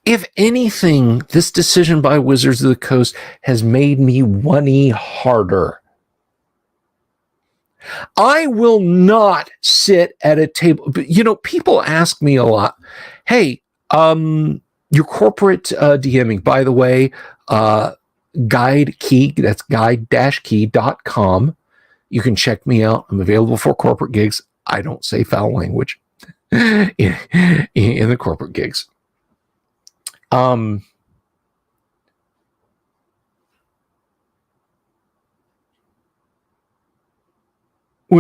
If anything, this decision by Wizards of the Coast has made me one harder. I will not sit at a table. You know, people ask me a lot, hey, your corporate DMing, by the way, Guide Key, that's guide-key.com. You can check me out. I'm available for corporate gigs. I don't say foul language in the corporate gigs. When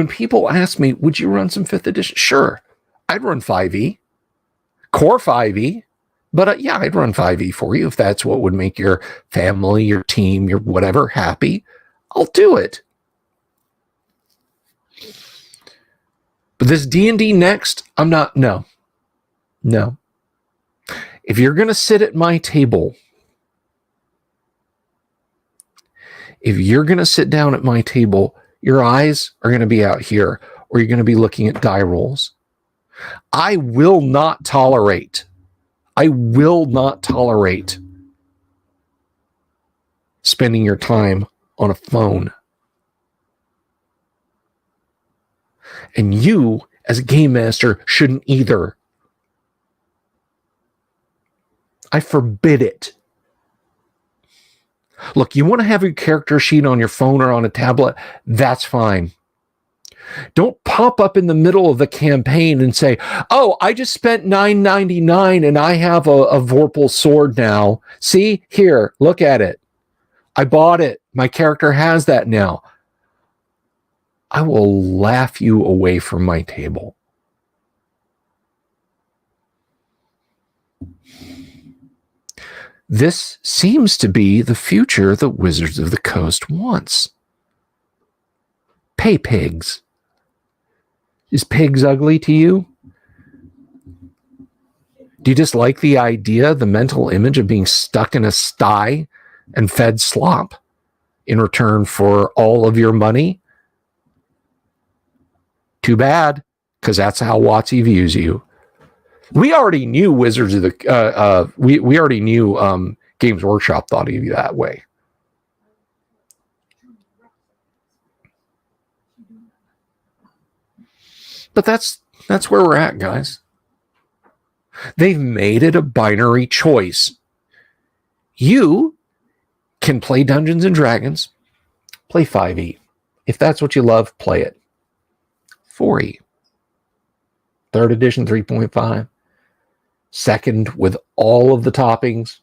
people ask me, would you run some 5th edition? Sure. I'd run 5e, core 5e, but yeah, I'd run 5e for you if that's what would make your family, your team, your whatever happy. I'll do it. But this D&D next, I'm not, no. If you're going to sit at my table, if you're going to sit down at my table, your eyes are going to be out here, or you're going to be looking at die rolls. I will not tolerate spending your time on a phone. And you, as a game master, shouldn't either. I forbid it. Look, you want to have your character sheet on your phone or on a tablet? That's fine. Don't pop up in the middle of the campaign and say, oh, I just spent $9.99 and I have a Vorpal sword now. See, here, look at it. I bought it. My character has that now. I will laugh you away from my table. This seems to be the future that Wizards of the Coast wants. Pay pigs. Is pigs ugly to you? Do you just like the idea, the mental image of being stuck in a sty and fed slop in return for all of your money? Too bad, because that's how WotC views you. We already knew Wizards of the we already knew Games Workshop thought of you that way. But that's where we're at, guys. They've made it a binary choice. You can play Dungeons and Dragons, play 5e. If that's what you love, play it. 4e. 3rd edition 3.5. Second with all of the toppings.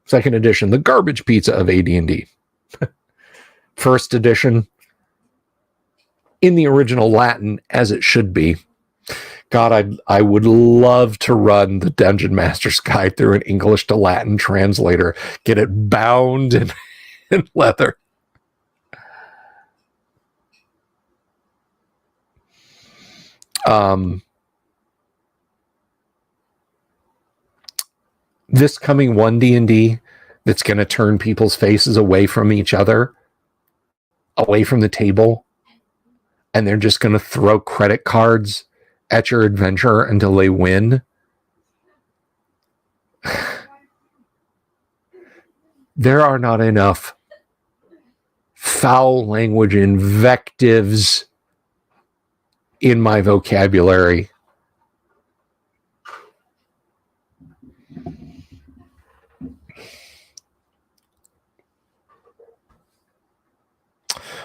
2nd edition, the garbage pizza of AD&D. 1st edition, in the original Latin, as it should be. God, I would love to run the Dungeon Master's Guide through an English to Latin translator. Get it bound in leather. This coming 1D&D that's going to turn people's faces away from each other, away from the table, and they're just going to throw credit cards at your adventure until they win. There are not enough foul language invectives in my vocabulary.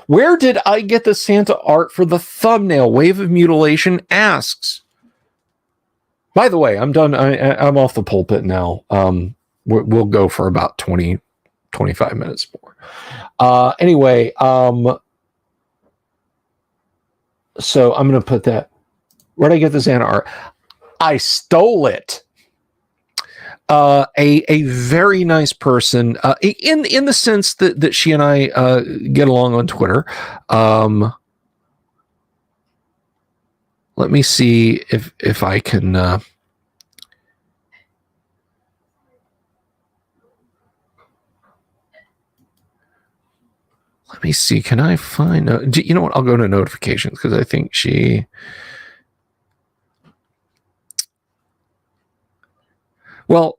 Where did I get the Santa art for the thumbnail? Wave of Mutilation asks. By the way, I'm done. I'm off the pulpit now. We'll go for about 20, 25 minutes more. Anyway, so I'm going to put that. Where did I get the Santa art? I stole it. A very nice person, in the sense that she and I get along on Twitter. Let me see if I can. Let me see. Can I find? You know what? I'll go to notifications because I think she. Well,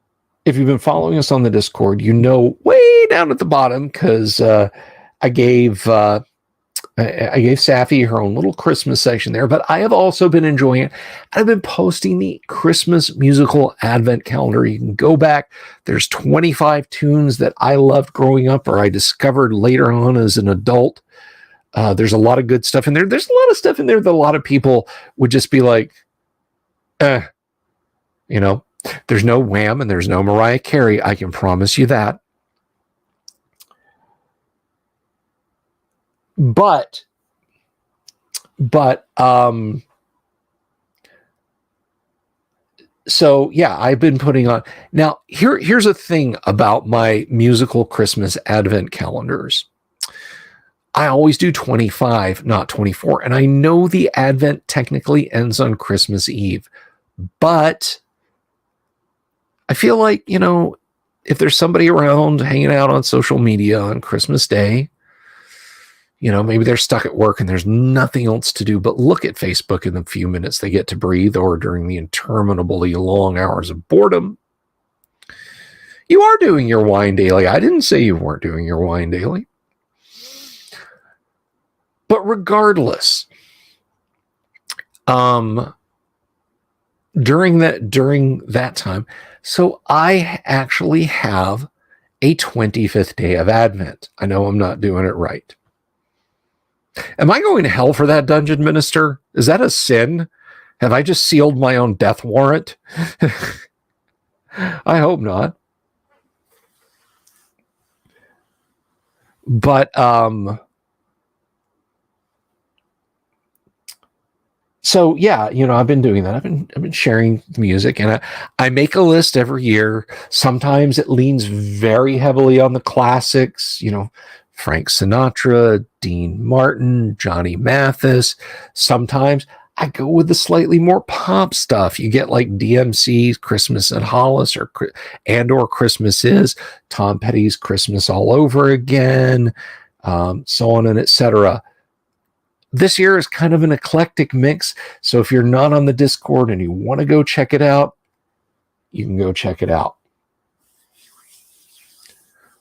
if you've been following us on the Discord, you know way down at the bottom, because I gave Safi her own little Christmas section there, but I have also been enjoying it. I've been posting the Christmas musical advent calendar. You can go back. There's 25 tunes that I loved growing up or I discovered later on as an adult. There's a lot of good stuff in there. There's a lot of stuff in there that a lot of people would just be like, you know, there's no Wham and there's no Mariah Carey. I can promise you that. But so yeah, I've been putting on. Now, here's a thing about my musical Christmas advent calendars. I always do 25, not 24. And I know the advent technically ends on Christmas Eve, but I feel like, you know, if there's somebody around hanging out on social media on Christmas Day, you know, maybe they're stuck at work and there's nothing else to do but look at Facebook in the few minutes they get to breathe, or during the interminably long hours of boredom. You are doing your wine daily. I didn't say you weren't doing your wine daily. But regardless, during that time, so I actually have a 25th day of Advent. I know I'm not doing it right. Am I going to hell for that, Dungeon Minister? Is that a sin? Have I just sealed my own death warrant? I hope not. But so yeah, you know, I've been doing that. I've been sharing the music, and I make a list every year. Sometimes it leans very heavily on the classics, you know, Frank Sinatra, Dean Martin, Johnny Mathis. Sometimes I go with the slightly more pop stuff. You get like DMC's Christmas at Hollis or Christmas Is, Tom Petty's Christmas All Over Again, so on and etc. This year is kind of an eclectic mix. So if you're not on the Discord and you want to go check it out, you can go check it out.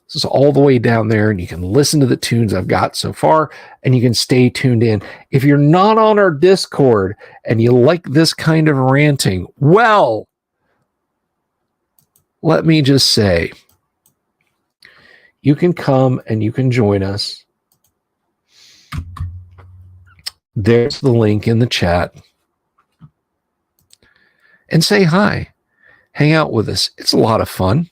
This is all the way down there, and you can listen to the tunes I've got so far, and you can stay tuned in. If you're not on our Discord and you like this kind of ranting, well, let me just say, you can come and you can join us. There's the link in the chat. And say hi. Hang out with us. It's a lot of fun.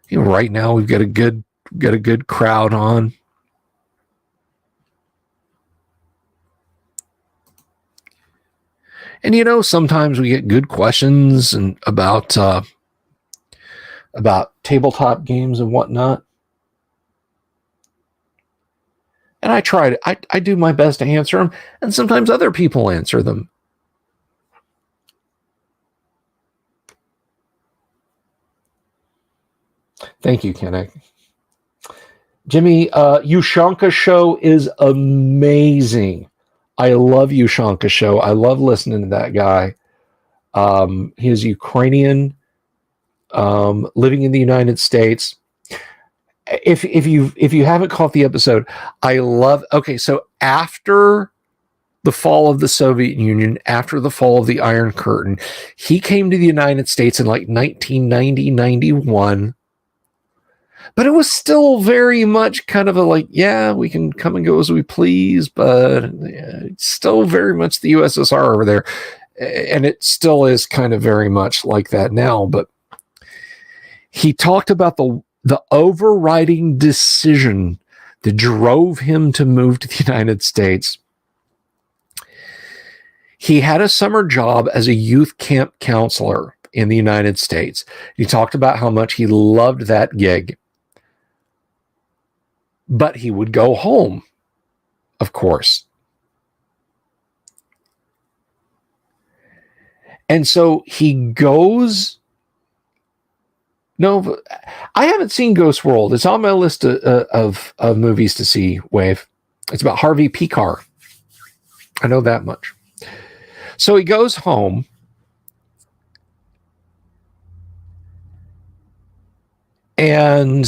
You know, right now we've got a good crowd on. And you know, sometimes we get good questions and about tabletop games and whatnot. And I do my best to answer them, and sometimes other people answer them. Thank you, Kennick. Jimmy, Ushanka Show is amazing. I love Ushanka Show. I love listening to that guy. He is Ukrainian, living in the United States. If you haven't caught the episode, so after the fall of the Soviet Union, after the fall of the Iron Curtain, he came to the United States in like 1990, 91. But it was still very much kind of a like, yeah, we can come and go as we please, but it's still very much the USSR over there. And it still is kind of very much like that now. But he talked about the overriding decision that drove him to move to the United States. He had a summer job as a youth camp counselor in the United States. He talked about how much he loved that gig. But he would go home, of course. And so he goes. No, I haven't seen Ghost World. It's on my list of movies to see, Wave. It's about Harvey Pekar. I know that much. So he goes home, And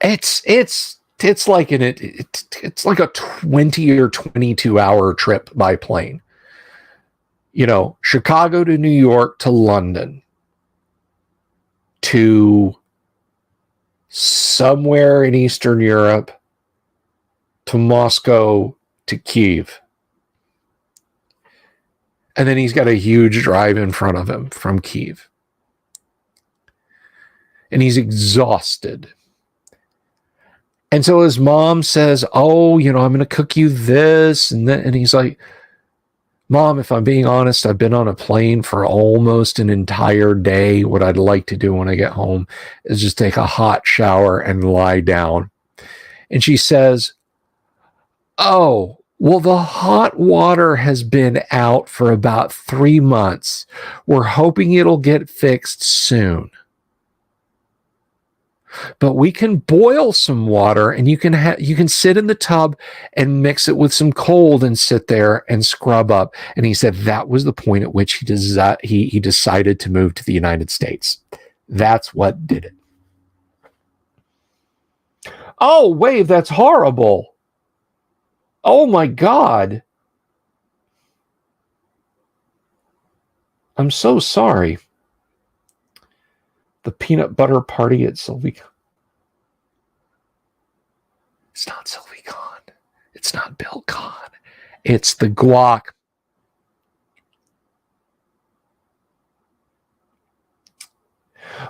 it's like it's like a 20 or 22 hour trip by plane. You know, Chicago to New York to London to somewhere in Eastern Europe to Moscow to Kyiv. And then he's got a huge drive in front of him from Kyiv. And he's exhausted. And so his mom says, oh, you know, I'm going to cook you this. And he's like, Mom, if I'm being honest, I've been on a plane for almost an entire day. What I'd like to do when I get home is just take a hot shower and lie down. And she says, oh, well, the hot water has been out for about 3 months. We're hoping it'll get fixed soon. But we can boil some water, and you can sit in the tub and mix it with some cold and sit there and scrub up. And he said that was the point at which he decided to move to the United States. That's what did it. Oh, Wave, that's horrible. Oh my God. I'm so sorry. The peanut butter party at Sylvie. It's not Sylvie Khan. It's not Bill Khan. It's the guac.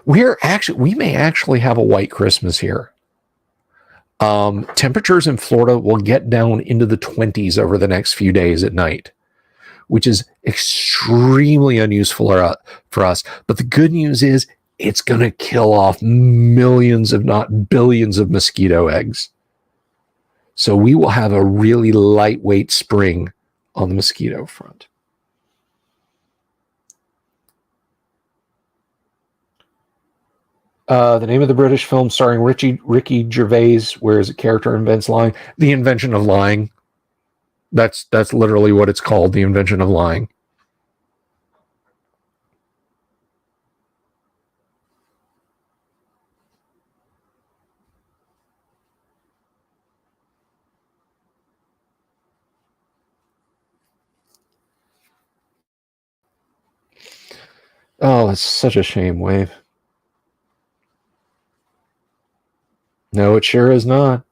We may actually have a white Christmas here. Temperatures in Florida will get down into the 20s over the next few days at night, which is extremely unuseful for us. But the good news is it's going to kill off millions, if not billions, of mosquito eggs. So we will have a really lightweight spring on the mosquito front. The name of the British film starring Ricky Gervais, where his character invents lying. The Invention of Lying. That's literally what it's called, The Invention of Lying. Oh, it's such a shame, Wave. No, it sure is not.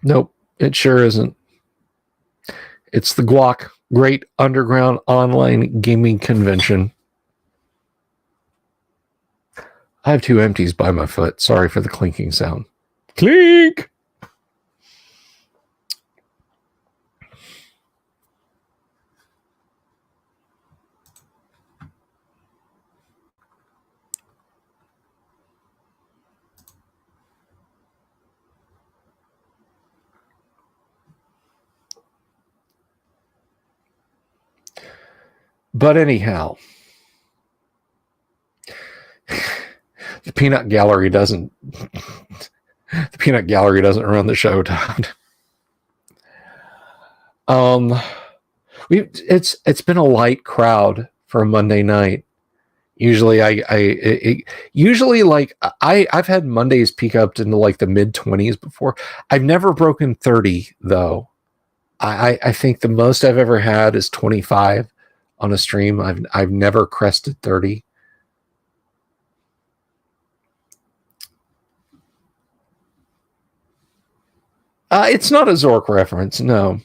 Nope, it sure isn't. It's the Guac, Great Underground Online Gaming Convention. I have 2 empties by my foot. Sorry for the clinking sound. Clink! But anyhow, the peanut gallery doesn't run the show, Todd. It's been a light crowd for a Monday night. Usually I've had Mondays peak up into like the mid 20s before. I've never broken 30 though. I think the most I've ever had is 25 on a stream. I've never crested 30. It's not a Zork reference, no.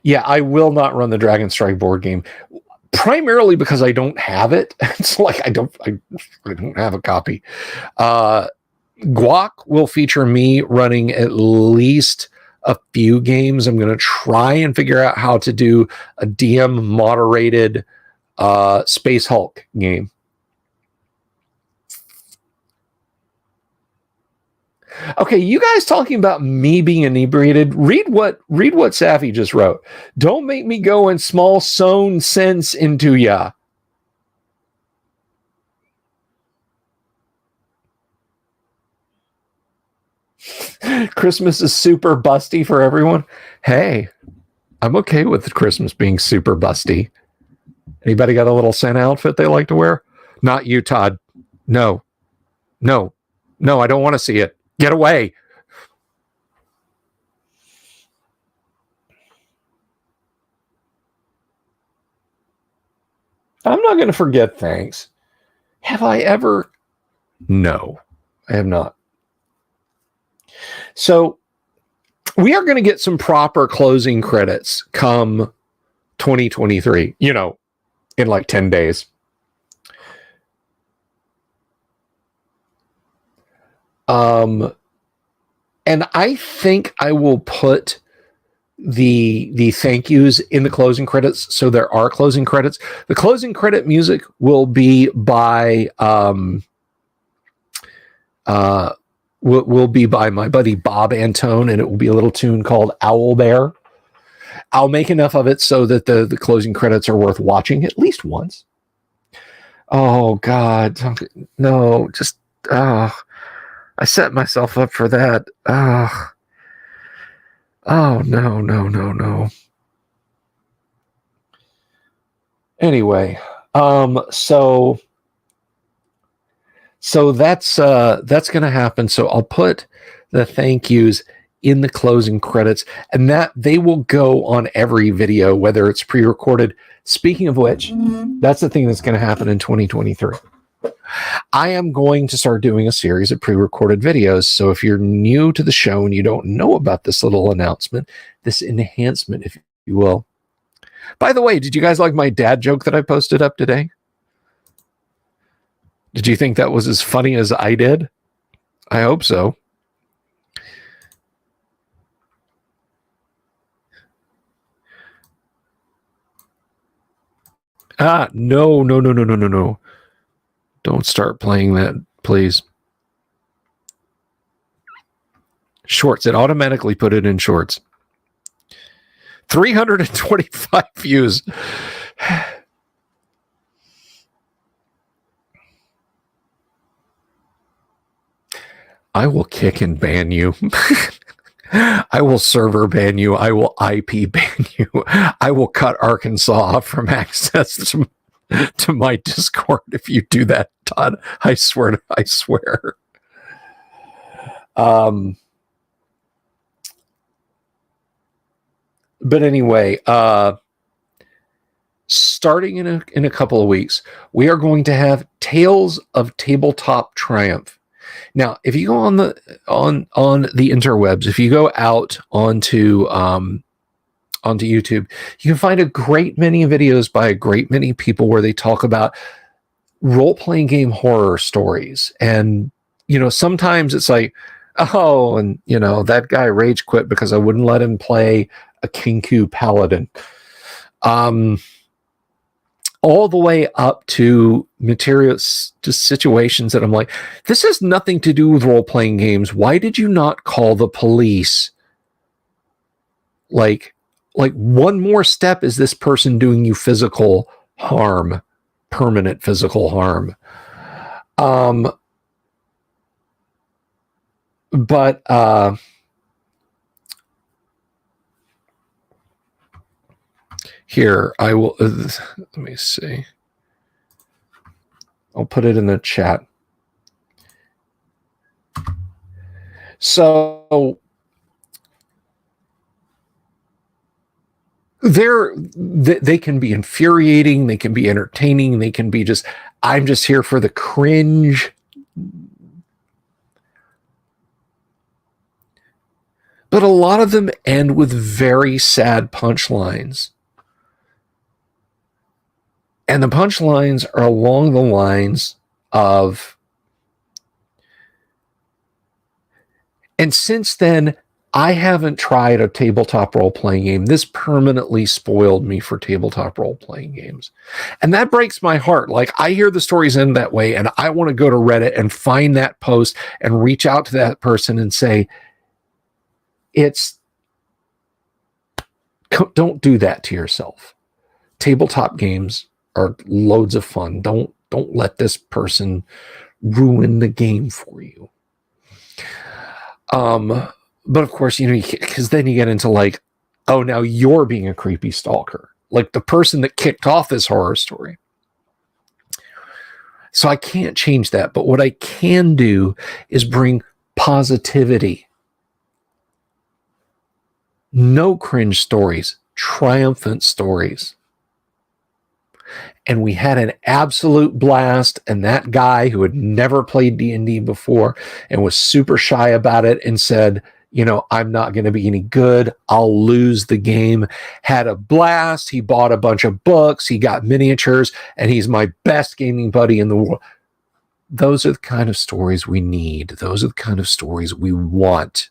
Yeah, I will not run the Dragon Strike board game, primarily because I don't have it. It's like I don't have a copy. Guac will feature me running at least a few games. I'm going to try and figure out how to do a DM moderated Space Hulk game. Okay, you guys talking about me being inebriated? Read what Safi just wrote. Don't make me go in small sewn sense into ya. Christmas is super busty for everyone. Hey, I'm okay with Christmas being super busty. Anybody got a little Santa outfit they like to wear? Not you, Todd. No, no, no, I don't want to see it. Get away. I'm not going to forget things. Have I ever? No, I have not. So we are going to get some proper closing credits come 2023, in like 10 days. And I think I will put the thank yous in the closing credits, so there are closing credits. The closing credit music will be by will be by my buddy Bob Antone, and it will be a little tune called Owl Bear. I'll make enough of it so that the closing credits are worth watching at least once. Oh God, no, just I set myself up for that. Oh, no. Anyway, so that's going to happen. So I'll put the thank yous in the closing credits, and that they will go on every video, whether it's pre-recorded. Speaking of which, that's the thing that's going to happen in 2023. I am going to start doing a series of pre-recorded videos. So if you're new to the show and you don't know about this little announcement, this enhancement, if you will. By the way, did you guys like my dad joke that I posted up today? Did you think that was as funny as I did? I hope so. No. Don't start playing that, please. Shorts. It automatically put it in shorts. 325 views. I will kick and ban you. I will server ban you. I will IP ban you. I will cut Arkansas off from access to my Discord if you do that, Todd. I swear. But anyway, starting in a couple of weeks, we are going to have Tales of Tabletop Triumph. Now, if you go on the interwebs, if you go out onto YouTube, you can find a great many videos by a great many people where they talk about role-playing game horror stories. And, sometimes it's like, oh, and, that guy rage quit because I wouldn't let him play a Kinku Paladin. All the way up to materials, to situations that I'm like, this has nothing to do with role-playing games. Why did you not call the police? Like one more step is this person doing you physical harm, permanent physical harm. But here, I will, let me see. I'll put it in the chat. So they can be infuriating, they can be entertaining, they can be just, I'm just here for the cringe. But a lot of them end with very sad punchlines. And the punchlines are along the lines of, and since then, I haven't tried a tabletop role-playing game. This permanently spoiled me for tabletop role-playing games. And that breaks my heart. Like, I hear the stories end that way, and I want to go to Reddit and find that post and reach out to that person and say, don't do that to yourself. Tabletop games are loads of fun. Don't let this person ruin the game for you. But of course, because then you get into like, oh, now you're being a creepy stalker, like the person that kicked off this horror story. So I can't change that. But what I can do is bring positivity. No cringe stories, triumphant stories. And we had an absolute blast. And that guy who had never played D&D before and was super shy about it and said, I'm not going to be any good, I'll lose the game, had a blast. He bought a bunch of books, he got miniatures, and he's my best gaming buddy in the world. Those are the kind of stories we need. Those are the kind of stories we want.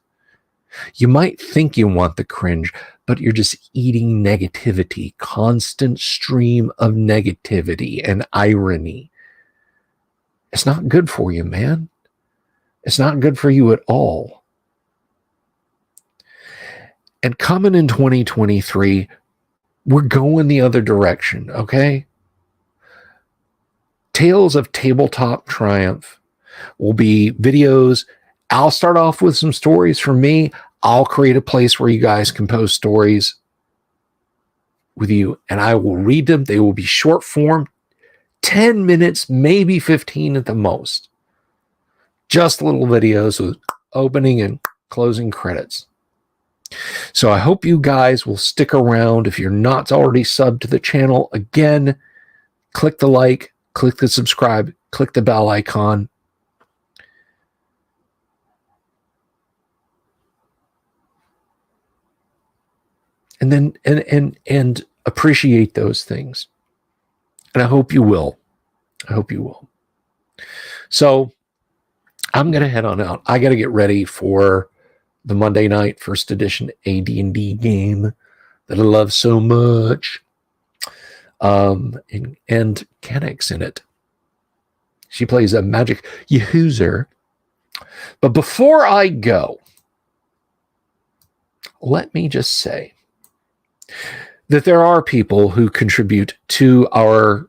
You might think you want the cringe, but you're just eating negativity, constant stream of negativity and irony. It's not good for you, man. It's not good for you at all. And coming in 2023, we're going the other direction, okay? Tales of Tabletop Triumph will be videos. I'll start off with some stories from me. I'll create a place where you guys can post stories with you, and I will read them. They will be short form, 10 minutes, maybe 15 at the most. Just little videos with opening and closing credits. So I hope you guys will stick around. If you're not already subbed to the channel, again, click the like, click the subscribe, click the bell icon. And then and appreciate those things. And I hope you will. I hope you will. So I'm going to head on out. I got to get ready for the Monday night first edition AD&D game that I love so much. And Kennick's in it. She plays a magic user. But before I go, let me just say that there are people who contribute to our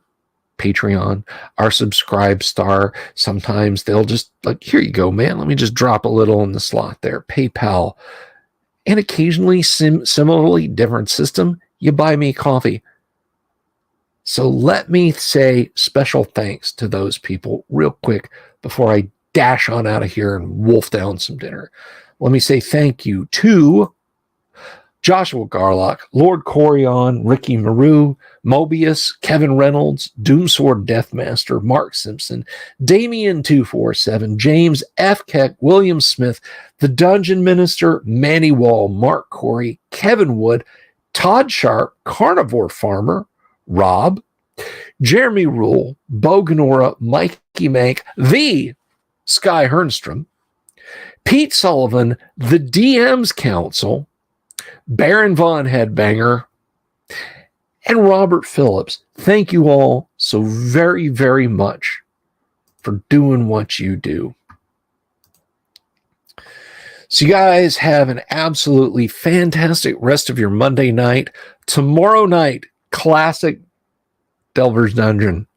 Patreon, our Subscribe Star. Sometimes they'll just like, here you go, man. Let me just drop a little in the slot there. PayPal. And occasionally, similarly different system, you buy me coffee. So let me say special thanks to those people real quick before I dash on out of here and wolf down some dinner. Let me say thank you to Joshua Garlock, Lord Corion, Ricky Maru, Mobius, Kevin Reynolds, Doomsword Deathmaster, Mark Simpson, Damien247, James F. Keck, William Smith, The Dungeon Minister, Manny Wall, Mark Corey, Kevin Wood, Todd Sharp, Carnivore Farmer, Rob, Jeremy Rule, Bo Ganora, Mikey Mank, the Sky Hernstrom, Pete Sullivan, the DM's Council, Baron Von Headbanger, and Robert Phillips. Thank you all so very, very much for doing what you do. So you guys have an absolutely fantastic rest of your Monday night. Tomorrow night, classic Delver's Dungeon.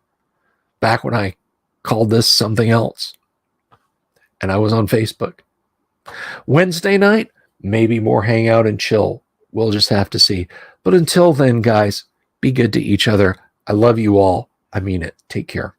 Back when I called this something else. And I was on Facebook. Wednesday night, maybe more hangout and chill. We'll just have to see. But until then, guys, be good to each other. I love you all. I mean it. Take care.